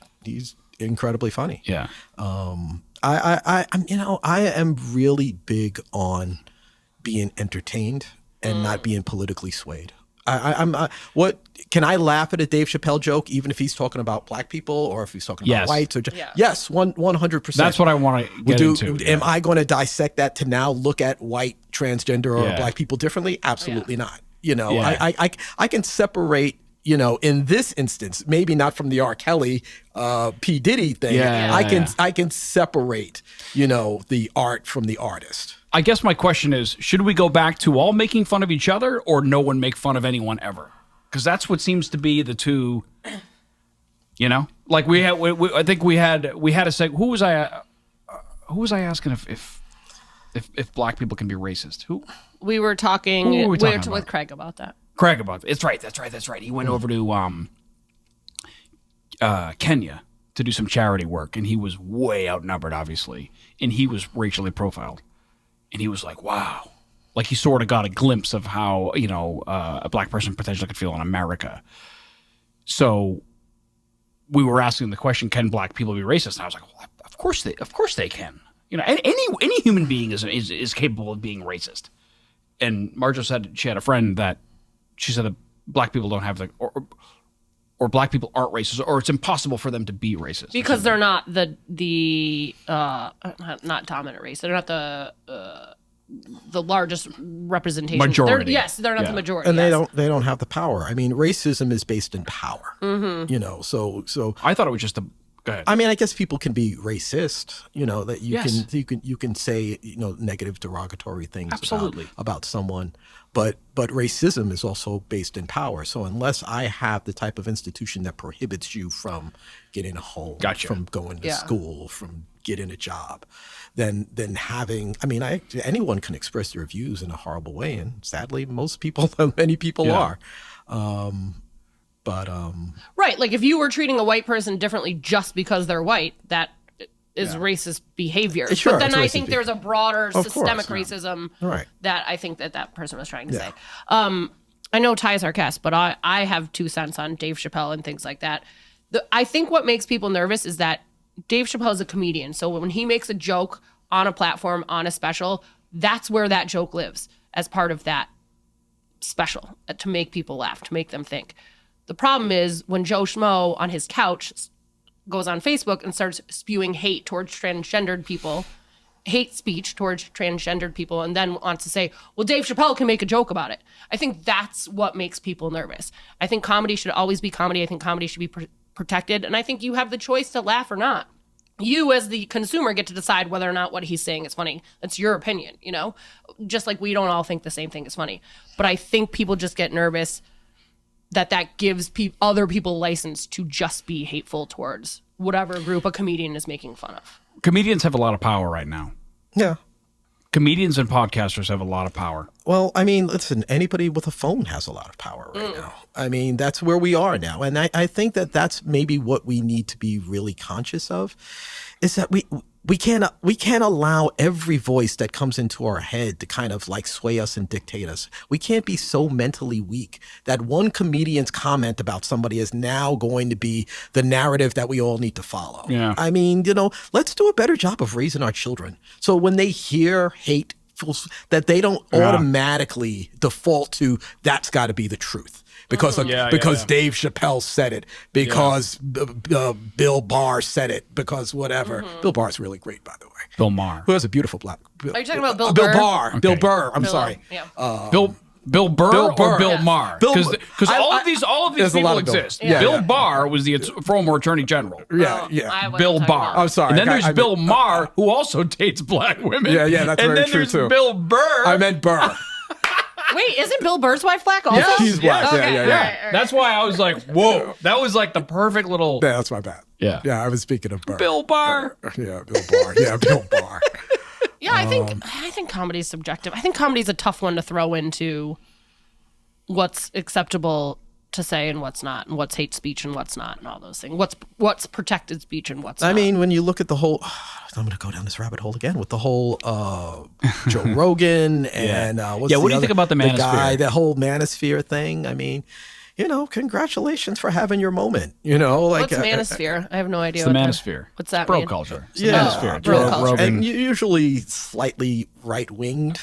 incredibly funny. Yeah. I am really big on being entertained and not being politically swayed. What can I laugh at a Dave Chappelle joke even if he's talking about black people or if he's talking about whites or yes, 100%. That's what I want to get into. Am I going to dissect that to now look at white, transgender, or black people differently? Absolutely not. You know, I can separate. You know, in this instance, maybe not from the R. Kelly, P. Diddy thing. I can separate, you know, the art from the artist. I guess my question is, should we go back to all making fun of each other or no one make fun of anyone ever? Because that's what seems to be the two, you know? Like I think we had a segment. Who was I asking if black people can be racist? Who? We were talking with Craig about that. Craig about it. That's right. He went over to Kenya to do some charity work, and he was way outnumbered, obviously, and he was racially profiled. And he was like, wow. Like he sort of got a glimpse of how, you know, a black person potentially could feel in America. So we were asking the question, can black people be racist? And I was like, well, of course they can. You know, any human being is capable of being racist. And Marjo said she had a friend that she said that black people don't have or black people aren't racist, or it's impossible for them to be racist because they're not not dominant race. They're not the largest representation. Majority. They're not the majority, and they don't have the power. I mean, racism is based in power. Mm-hmm. You know, so I thought it was just Go ahead. I mean, I guess people can be racist. You know that you can say, you know, negative, derogatory things about someone. But racism is also based in power. So unless I have the type of institution that prohibits you from getting a home, from going to school, from getting a job, then having, I mean, anyone can express their views in a horrible way, and sadly, many people are. Right, like if you were treating a white person differently just because they're white, that is racist behavior. Sure, but then I think there's a broader systemic racism right. that I think that person was trying to say. I know Ty is our guest, but I have 2 cents on Dave Chappelle and things like that. I think what makes people nervous is that Dave Chappelle is a comedian. So when he makes a joke on a platform, on a special, that's where that joke lives as part of that special, to make people laugh, to make them think. The problem is when Joe Schmo on his couch goes on Facebook and starts spewing hate towards transgendered people, hate speech towards transgendered people, and then wants to say, well, Dave Chappelle can make a joke about it. I think that's what makes people nervous. I think comedy should always be comedy. I think comedy should be protected. And I think you have the choice to laugh or not. You as the consumer get to decide whether or not what he's saying is funny. That's your opinion, you know? Just like we don't all think the same thing is funny. But I think people just get nervous that gives other people license to just be hateful towards whatever group a comedian is making fun of. Comedians have a lot of power right now. Yeah. Comedians and podcasters have a lot of power. Well, I mean, listen, anybody with a phone has a lot of power right now. I mean, that's where we are now. And I think that's maybe what we need to be really conscious of, is that we can't allow every voice that comes into our head to kind of like sway us and dictate us. We can't be so mentally weak that one comedian's comment about somebody is now going to be the narrative that we all need to follow. Yeah. I mean, let's do a better job of raising our children. So when they hear hate, that they don't automatically default to that's got to be the truth. Because Dave Chappelle said it, because Bill Barr said it, because whatever. Bill Barr's really great, by the way. Bill Maher. Who has a beautiful black... Are you talking about Bill Bill Burr? Barr. Okay. Bill Burr. I'm sorry. Yeah. Bill Burr or Bill Maher? Because all of these people exist. Bill Barr was the former Attorney General. Bill Barr. I'm sorry. And then there's Bill Maher, who also dates black women. Yeah, that's very true, too. And then there's Bill Burr. I meant Burr. Wait, isn't Bill Burr's wife black also? Yeah, she's black. Okay. Yeah. Right. That's why I was like, whoa. That was like the perfect little... Yeah, that's my bad. Yeah. Yeah, I was speaking of Burr. Bill Barr. Yeah, Bill Barr. Yeah, Bill Barr. Yeah, I think comedy is subjective. I think comedy is a tough one to throw into what's acceptable to say and what's not, and what's hate speech and what's not, and all those things. What's protected speech and what's not. I mean, when you look at the whole, I'm going to go down this rabbit hole again with the whole Joe Rogan and what do you think about the manosphere? The whole manosphere thing. I mean, congratulations for having your moment. What's manosphere? I have no idea. It's the manosphere. What's that bro mean? Culture. It's the manosphere. Bro culture. Rogan. And usually slightly right-winged,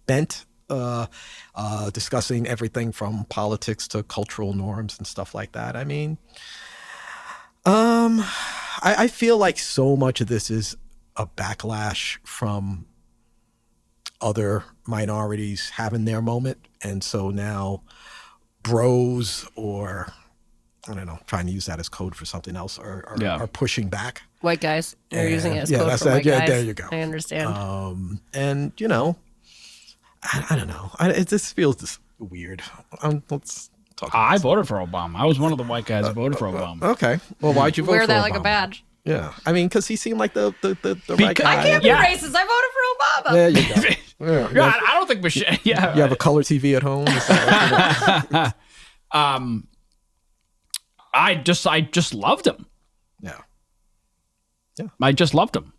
bent. Discussing everything from politics to cultural norms and stuff like that. I mean, I feel like so much of this is a backlash from other minorities having their moment. And so now bros, or I don't know, trying to use that as code for something else, are pushing back. White guys. They're using it as code for white guys. There you go. I understand. And, I don't know. It just feels just weird. Let's talk. I voted for Obama. I was one of the white guys who voted for Obama. Okay. Well, why'd you vote for Obama? Wear that like a badge. Yeah. I mean, because he seemed like the right guy. I can't be racist. I voted for Obama. There you go. God, I don't think Michelle. Yeah. You have a color TV at home? I just loved him. Yeah. I just loved him.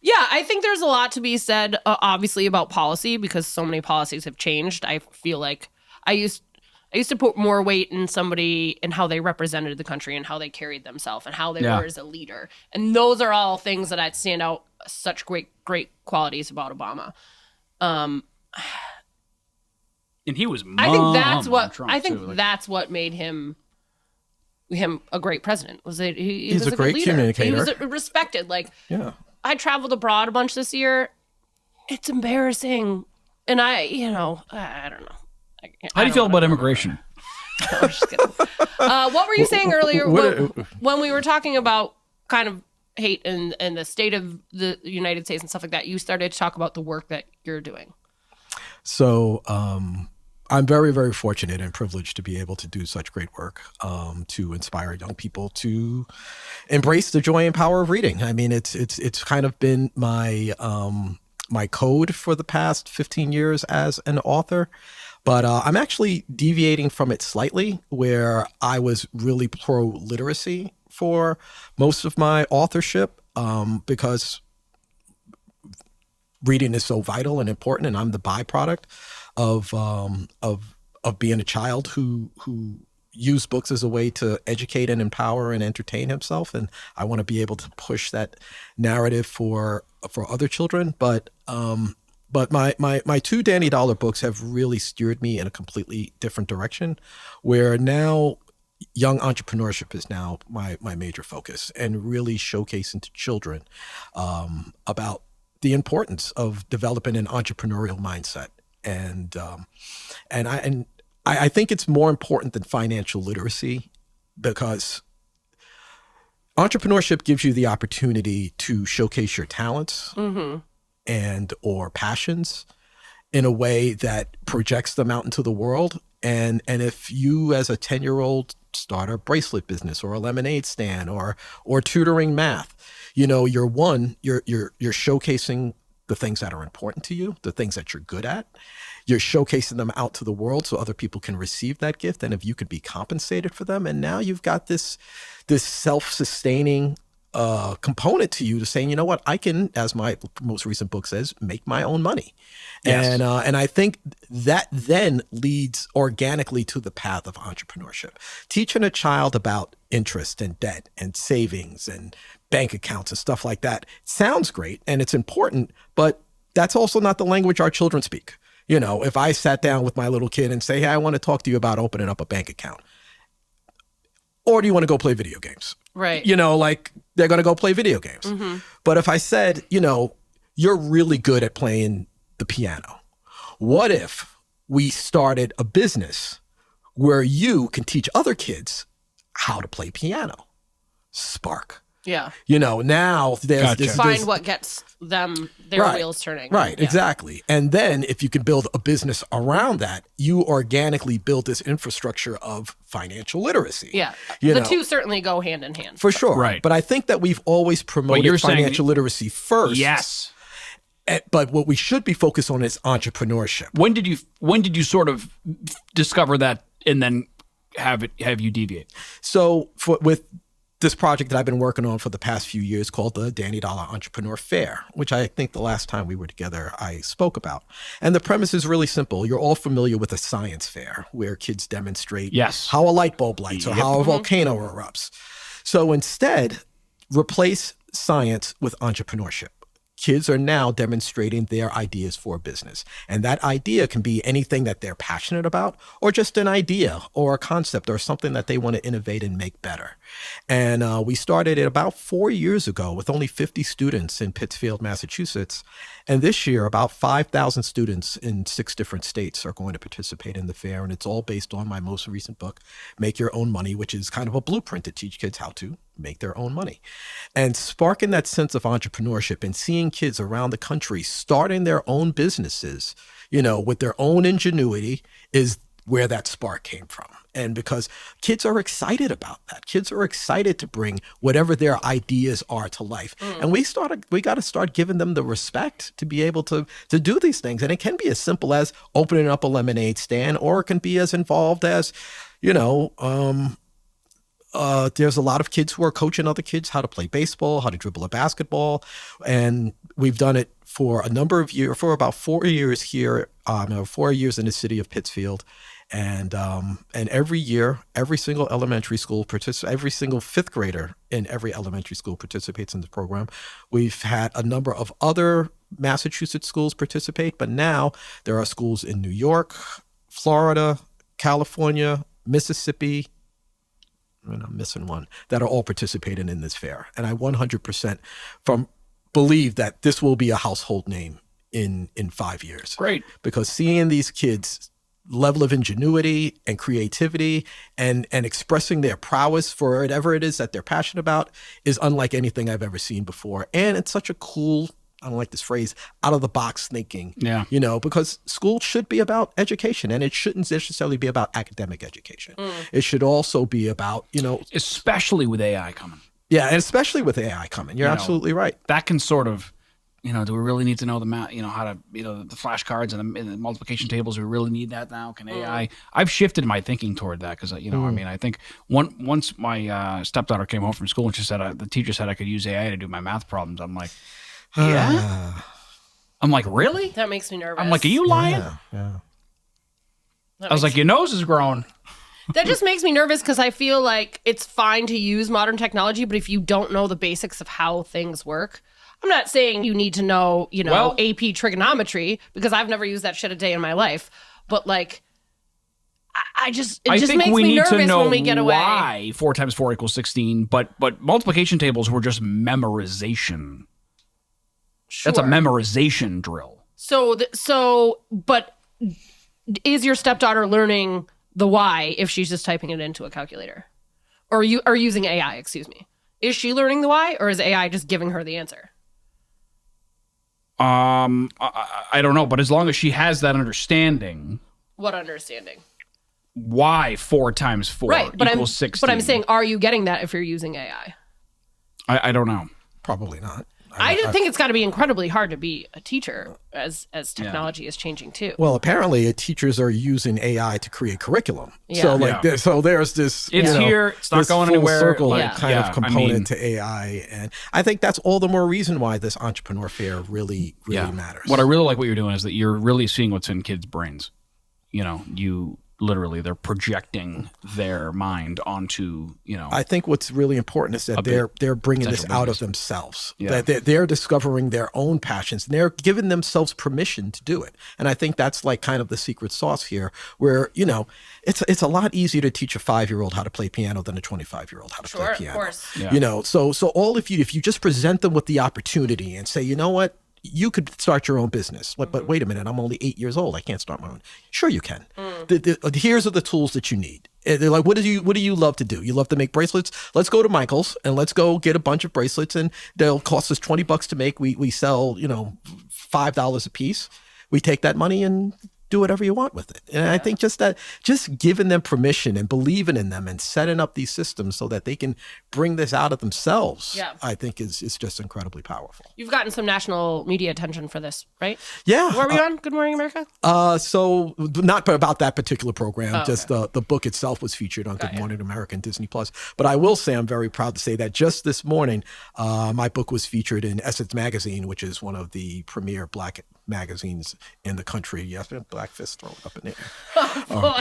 Yeah, I think there's a lot to be said, obviously, about policy, because so many policies have changed. I feel like I used to put more weight in somebody and how they represented the country and how they carried themselves and how they were as a leader. And those are all things that I'd stand out such great qualities about Obama. And he was I think that's what made him a great president. Was that he was a great leader. Communicator. He was respected. I traveled abroad a bunch this year. It's embarrassing. And I don't know. How do you feel about immigration? No, I'm just kidding. What were you saying earlier when we were talking about kind of hate and the state of the United States and stuff like that? You started to talk about the work that you're doing. So I'm very, very fortunate and privileged to be able to do such great work to inspire young people to embrace the joy and power of reading. I mean, it's kind of been my code for the past 15 years as an author, but I'm actually deviating from it slightly, where I was really pro-literacy for most of my authorship because reading is so vital and important, and I'm the byproduct of being a child who used books as a way to educate and empower and entertain himself, and I want to be able to push that narrative for other children. But But my two Danny Dollar books have really steered me in a completely different direction, where now young entrepreneurship is now my major focus, and really showcasing to children about the importance of developing an entrepreneurial mindset. And I think it's more important than financial literacy, because entrepreneurship gives you the opportunity to showcase your talents and or passions in a way that projects them out into the world. And if you, as a 10-year-old, start a bracelet business or a lemonade stand or tutoring math, you're showcasing the things that are important to you, the things that you're good at. You're showcasing them out to the world so other people can receive that gift, and if you could be compensated for them. And now you've got this self-sustaining component to you, to saying, you know what, I can, as my most recent book says, make my own money. Yes. And I think that then leads organically to the path of entrepreneurship. Teaching a child about interest and debt and savings and bank accounts and stuff like that sounds great, and it's important, but that's also not the language our children speak. If I sat down with my little kid and say, hey, I want to talk to you about opening up a bank account, or do you want to go play video games? Right. They're going to go play video games. But if I said, you're really good at playing the piano, what if we started a business where you can teach other kids how to play piano? Spark. Yeah. Now there's Gotcha. Find what gets them their wheels turning. Right, exactly. And then if you can build a business around that, you organically build this infrastructure of financial literacy. Yeah. The two certainly go hand in hand. For sure. Right. But I think that we've always promoted financial literacy first. Yes. But what we should be focused on is entrepreneurship. When did you sort of discover that and then have you deviate? So with this project that I've been working on for the past few years called the Danny Dollar Entrepreneur Fair, which I think the last time we were together I spoke about. And the premise is really simple. You're all familiar with a science fair where kids demonstrate how a light bulb lights or how a volcano erupts. So instead, replace science with entrepreneurship. Kids are now demonstrating their ideas for business. And that idea can be anything that they're passionate about, or just an idea or a concept or something that they want to innovate and make better. And we started it about 4 years ago with only 50 students in Pittsfield, Massachusetts. And this year, about 5,000 students in 6 different states are going to participate in the fair. And it's all based on my most recent book, Make Your Own Money, which is kind of a blueprint to teach kids how to make their own money. And sparking that sense of entrepreneurship and seeing kids around the country starting their own businesses, with their own ingenuity, is where that spark came from. And because kids are excited about that. Kids are excited to bring whatever their ideas are to life. And we got to start giving them the respect to be able to do these things. And it can be as simple as opening up a lemonade stand, or it can be as involved as, there's a lot of kids who are coaching other kids how to play baseball, how to dribble a basketball. And we've done it for a number of years, for about 4 years here, 4 years in the city of Pittsfield. And every year, every single elementary school every single 5th grader in every elementary school participates in the program. We've had a number of other Massachusetts schools participate, but now there are schools in New York, Florida, California, Mississippi, and I'm missing one, that are all participating in this fair. And I 100% believe that this will be a household name in 5 years. Great. Because seeing these kids' level of ingenuity and creativity and expressing their prowess for whatever it is that they're passionate about is unlike anything I've ever seen before. And it's such a cool, I don't like this phrase, out of the box thinking. Yeah. Because school should be about education, and it shouldn't necessarily be about academic education. It should also be about, especially with AI coming. Yeah, and especially with AI coming. You're absolutely right. That can sort of, do we really need to know the math, how to, the flashcards and the multiplication tables? Do we really need that now? Can AI? I've shifted my thinking toward that because, I think once my stepdaughter came home from school and she said, the teacher said I could use AI to do my math problems. I'm like, yeah. I'm like, really? That makes me nervous. I'm like, are you lying? Yeah. I was like, your nose is growing. That just makes me nervous because I feel like it's fine to use modern technology, but if you don't know the basics of how things work, I'm not saying you need to know, AP trigonometry, because I've never used that shit a day in my life. But like, I just makes me nervous when we get away. Why 4 times 4 equals 16, but multiplication tables were just memorization. Sure. That's a memorization drill. But is your stepdaughter learning the why if she's just typing it into a calculator? Or using AI, excuse me. Is she learning the why, or is AI just giving her the answer? I don't know, but as long as she has that understanding. What understanding? Why 4 times 4 equals 16. But I'm saying, are you getting that if you're using AI? I don't know. Probably not. I think it's got to be incredibly hard to be a teacher as technology is changing too. Well, apparently teachers are using AI to create curriculum. Yeah. So so there's this. It's here. It's not going anywhere. Circle kind of component to AI, and I think that's all the more reason why this entrepreneur fair really matters. What I really like what you're doing is that you're really seeing what's in kids' brains. Literally, they're projecting their mind onto, I think what's really important is that they're bringing this out of themselves. Yeah. That they're discovering their own passions. And they're giving themselves permission to do it. And I think that's like kind of the secret sauce here, where it's a lot easier to teach a 5-year-old how to play piano than a 25-year-old how to play piano. Of course. Yeah. So all if you just present them with the opportunity and say, you know what? You could start your own business, but wait a minute, I'm only 8 years old. I can't start my own. Sure, you can. Here's are the tools that you need. They're like, what do you love to do? You love to make bracelets? Let's go to Michael's and let's go get a bunch of bracelets, and they'll cost us $20 to make. We sell, $5 a piece. We take that money and do whatever you want with it. And I think just giving them permission and believing in them and setting up these systems so that they can bring this out of themselves, I think is just incredibly powerful. You've gotten some national media attention for this, right? Yeah. Where are we on? Good Morning America? So not about that particular program, just the book itself was featured on Good Morning America and Disney Plus. But I will say I'm very proud to say that just this morning, my book was featured in Essence Magazine, which is one of the premier Black magazines in the country. Yes, black fist thrown up in the air.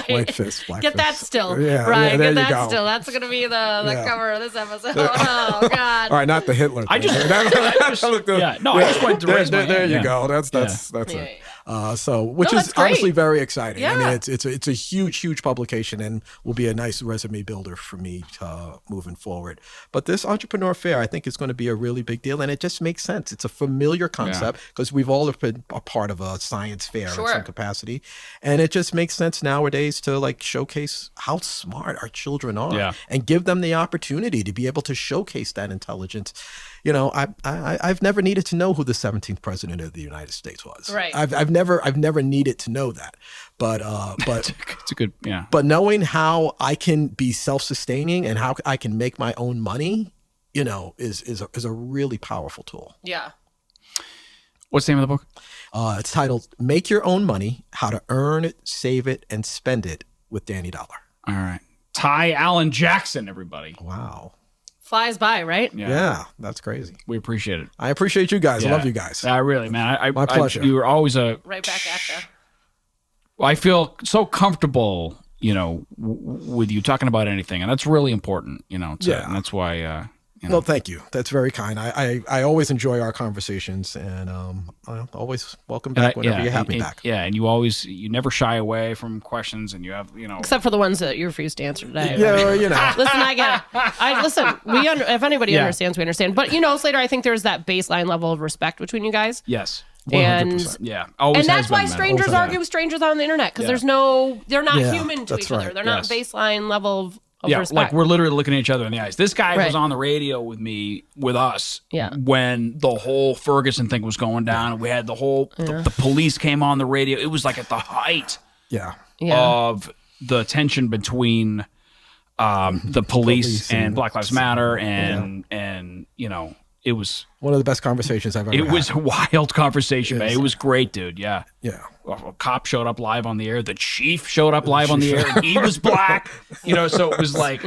White fist, black Get fist. that still. Yeah, right, there get you that go. still. That's going to be the cover of this episode. Oh, God. All right, not the Hitler thing. I just went to raise my hand. There you go. That's it. Which is honestly very exciting. Yeah. I mean, it's a huge publication and will be a nice resume builder for me moving forward. But this entrepreneur fair, I think, is going to be a really big deal, and it just makes sense. It's a familiar concept because we've all been a part of a science fair in some capacity, and it just makes sense nowadays to like showcase how smart our children are and give them the opportunity to be able to showcase that intelligence. I've never needed to know who the 17th president of the United States was. Right. I've never needed to know that. But it's a good But knowing how I can be self-sustaining and how I can make my own money, is a really powerful tool. Yeah. What's the name of the book? It's titled "Make Your Own Money: How to Earn It, Save It, and Spend It" with Danny Dollar. All right. Allan Jackson, everybody. Wow. Flies by, right? Yeah, that's crazy. We appreciate it. I appreciate you guys. I love you guys. Really, man. My pleasure. You were always right back at you. I feel so comfortable, with you talking about anything, and that's really important, and that's why. Well, thank you. That's very kind. I always enjoy our conversations, and I always welcome back whenever you have me back. Yeah, and you never shy away from questions, and you have, except for the ones that you refuse to answer today. Yeah, Listen, I get it. Listen. If anybody understands, we understand. But Slater, I think there's that baseline level of respect between you guys. Yes. 100%. And always that's why strangers argue with strangers on the internet, because they're not human to each other. They're not baseline level of respect. Like we're literally looking at each other in the eyes. This guy was on the radio with us when the whole Ferguson thing was going down, and we had the police came on the radio. It was like at the height of the tension between the police and Black Lives Matter, and it was one of the best conversations I've ever had. It was a wild conversation, man. It was great, dude. Yeah. Yeah. A cop showed up live on the air. The chief showed up live on the air. And he was black. So it was like,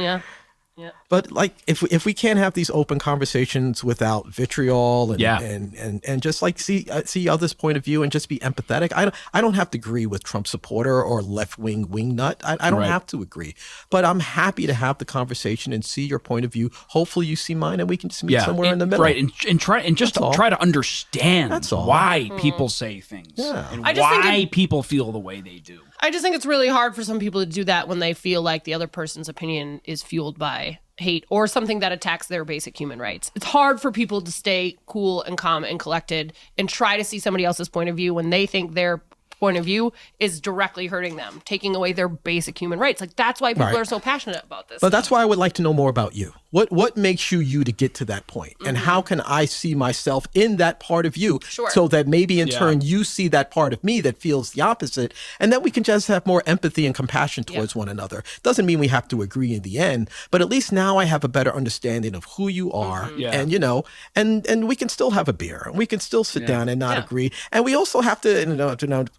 Yeah. But like, if we can't have these open conversations without vitriol and just like see others' point of view and just be empathetic, I don't have to agree with Trump supporter or left wing wingnut. I don't have to agree, but I'm happy to have the conversation and see your point of view. Hopefully, you see mine, and we can just meet somewhere in the middle, right? And try to understand why people say things, and why people feel the way they do. I just think it's really hard for some people to do that when they feel like the other person's opinion is fueled by hate or something that attacks their basic human rights. It's hard for people to stay cool and calm and collected and try to see somebody else's point of view when they think their point of view is directly hurting them, taking away their basic human rights. Like, that's why people are so passionate about this. But that's why I would like to know more about you. What makes you to get to that point? And how can I see myself in that part of you so that maybe in turn you see that part of me that feels the opposite, and then we can just have more empathy and compassion towards one another. Doesn't mean we have to agree in the end, but at least now I have a better understanding of who you are, and you know, and we can still have a beer, and we can still sit down and not agree, and we also have to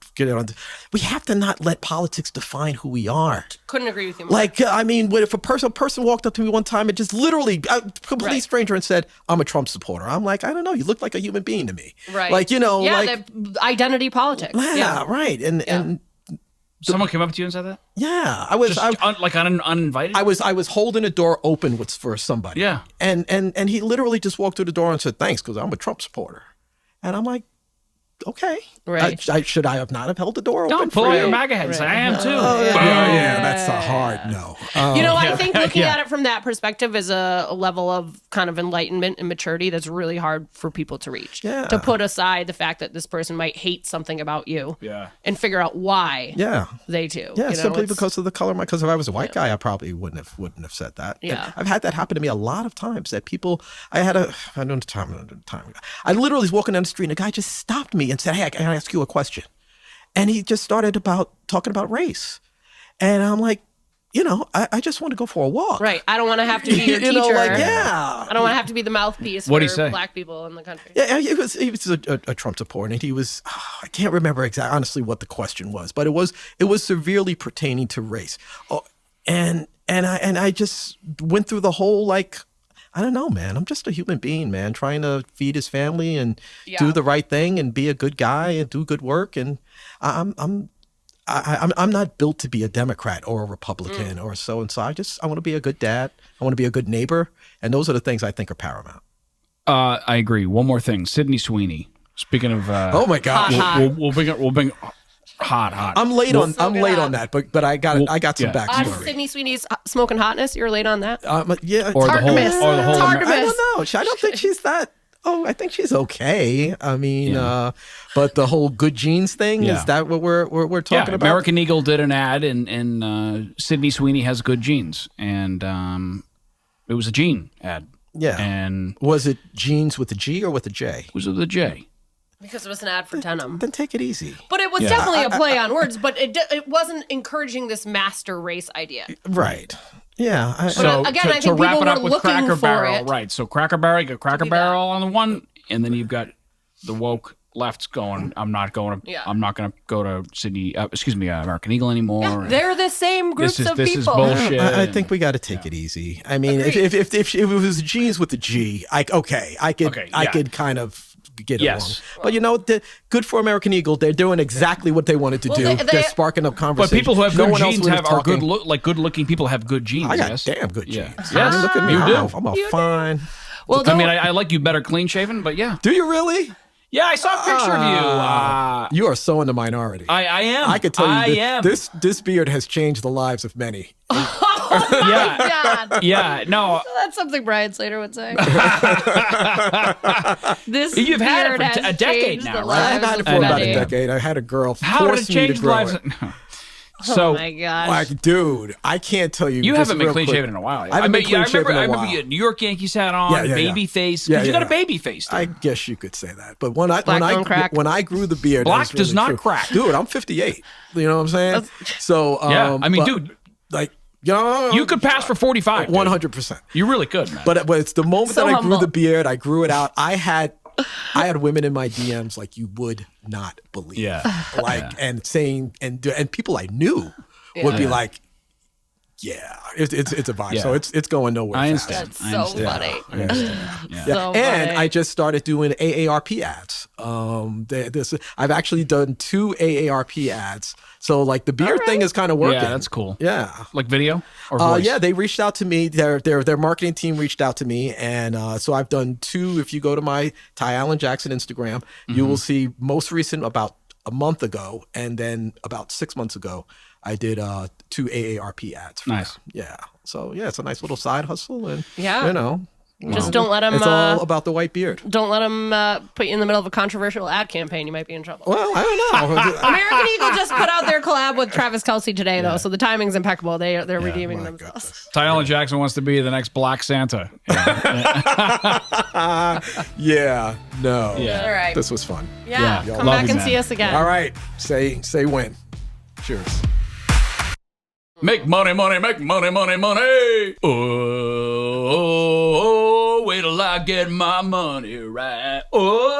we have to not let politics define who we are. Couldn't agree with you more. Like, I mean, if a person walked up to me one time and just literally, a complete stranger, and said, "I'm a Trump supporter," I'm like, I don't know, you look like a human being to me. Right. Like, you know, the identity politics. Yeah, right. And someone came up to you and said that? Yeah, I was like uninvited. I was holding a door open for somebody. Yeah, and he literally just walked through the door and said, "Thanks, because I'm a Trump supporter," and I'm like, okay, right. Should I have not have held the door open? Don't pull out your MAGA head and say, I am too. That's a hard no. I think looking at it from that perspective is a level of kind of enlightenment and maturity that's really hard for people to reach. Yeah. To put aside the fact that this person might hate something about you. Yeah. And figure out why. They do. Yeah, simply because of the color. Because if I was a white guy, I probably wouldn't have said that. Yeah. And I've had that happen to me a lot of times. That people, I literally was walking down the street and a guy just stopped me and said, "Hey, can I ask you a question?" And he just started talking about race. And I'm like, I just want to go for a walk. Right. I don't want to have to be your teacher. I don't want to have to be the mouthpiece for black people in the country. Yeah, he was a Trump supporter, and he was, I can't remember exactly, honestly, what the question was, but it was severely pertaining to race. And I just went through the whole, like, I don't know, man. I'm just a human being, man, trying to feed his family and do the right thing and be a good guy and do good work. And I'm not built to be a Democrat or a Republican or so. And so I want to be a good dad. I want to be a good neighbor. And those are the things I think are paramount. I agree. One more thing. Sydney Sweeney. Speaking of, oh my God, we'll bring hot. I'm late on that, but I got some backstory. Sydney Sweeney's smoking hotness. You're late on that. Yeah, or the whole. I don't know. I don't think she's that. Oh, I think she's okay. I mean, but the whole good genes thing, is that what we're talking about? American Eagle did an ad, and Sydney Sweeney has good genes, and it was a gene ad. Yeah. And was it jeans with a G or with a J? It was with a J. Because it was an ad for denim. Then take it easy. But it was definitely a play on words, but it wasn't encouraging this master race idea. Right. Yeah. I think to wrap people it up were with looking Cracker for Barrel, it. right? So Cracker Barrel, you got Cracker Barrel on the one, and then you've got the woke left's going, I'm not going to go to Sydney, American Eagle anymore. Yeah, they're the same groups of people. This is bullshit. I think we got to take it easy. I mean, if it was jeans with the G, I could kind of get along. But good for American Eagle. They're doing exactly what they wanted to do. They're sparking up conversation. But people who have good genes are good-looking people have good genes. I got damn good genes. Yes, look at me. You do. I'm all fine. Well, I like you better clean shaven, but yeah. Do you really? Yeah, I saw a picture of you. You are so in the minority. I am. I could tell you this beard has changed the lives of many. Yeah, no. That's something Brian Slater would say. You've had it for a decade now, right? I've had it for about a decade. I had a girl force me to grow it. Oh my gosh. Like, dude, I can't tell you. You haven't been clean shaven in a while. I remember you had New York Yankees hat on, baby face. Because you got a baby face. Dude. I guess you could say that. But when I grew the beard, black does not crack. Dude, I'm 58. You know what I'm saying? So I mean, dude, like. You could pass for 45. 100%. You really could, man. But it's the moment that I grew the beard, I grew it out. I had women in my DMs like you would not believe. Yeah. And saying and people I knew would be like, Yeah, it's a vibe. Yeah. So it's going nowhere. I fast. understand. That's I so understand. funny. I understand. Yeah. So And funny. I just started doing AARP ads. I've actually done 2 AARP ads. So like the beard thing is kind of working. Yeah, that's cool. Yeah. Like video or voice? Yeah, they reached out to me. Their marketing team reached out to me, and so I've done 2. If you go to my Ty Allan Jackson Instagram, you will see most recent about a month ago, and then about 6 months ago, I did 2 AARP ads. Nice. Yeah. So yeah, it's a nice little side hustle, and Yeah. you know. Just don't let him. It's all about the white beard. Don't let him put you in the middle of a controversial ad campaign. You might be in trouble. Well, I don't know. American Eagle just put out their collab with Travis Kelce today, though, so the timing's impeccable. They're redeeming themselves. Ty Allan Jackson wants to be the next Black Santa. Yeah. No. Yeah. All right. This was fun. Yeah. Yeah. Come Love back you, and man. see us again. All right. Say when. Cheers. Make money, money, make money, money, money. Oh, wait till I get my money right. Oh.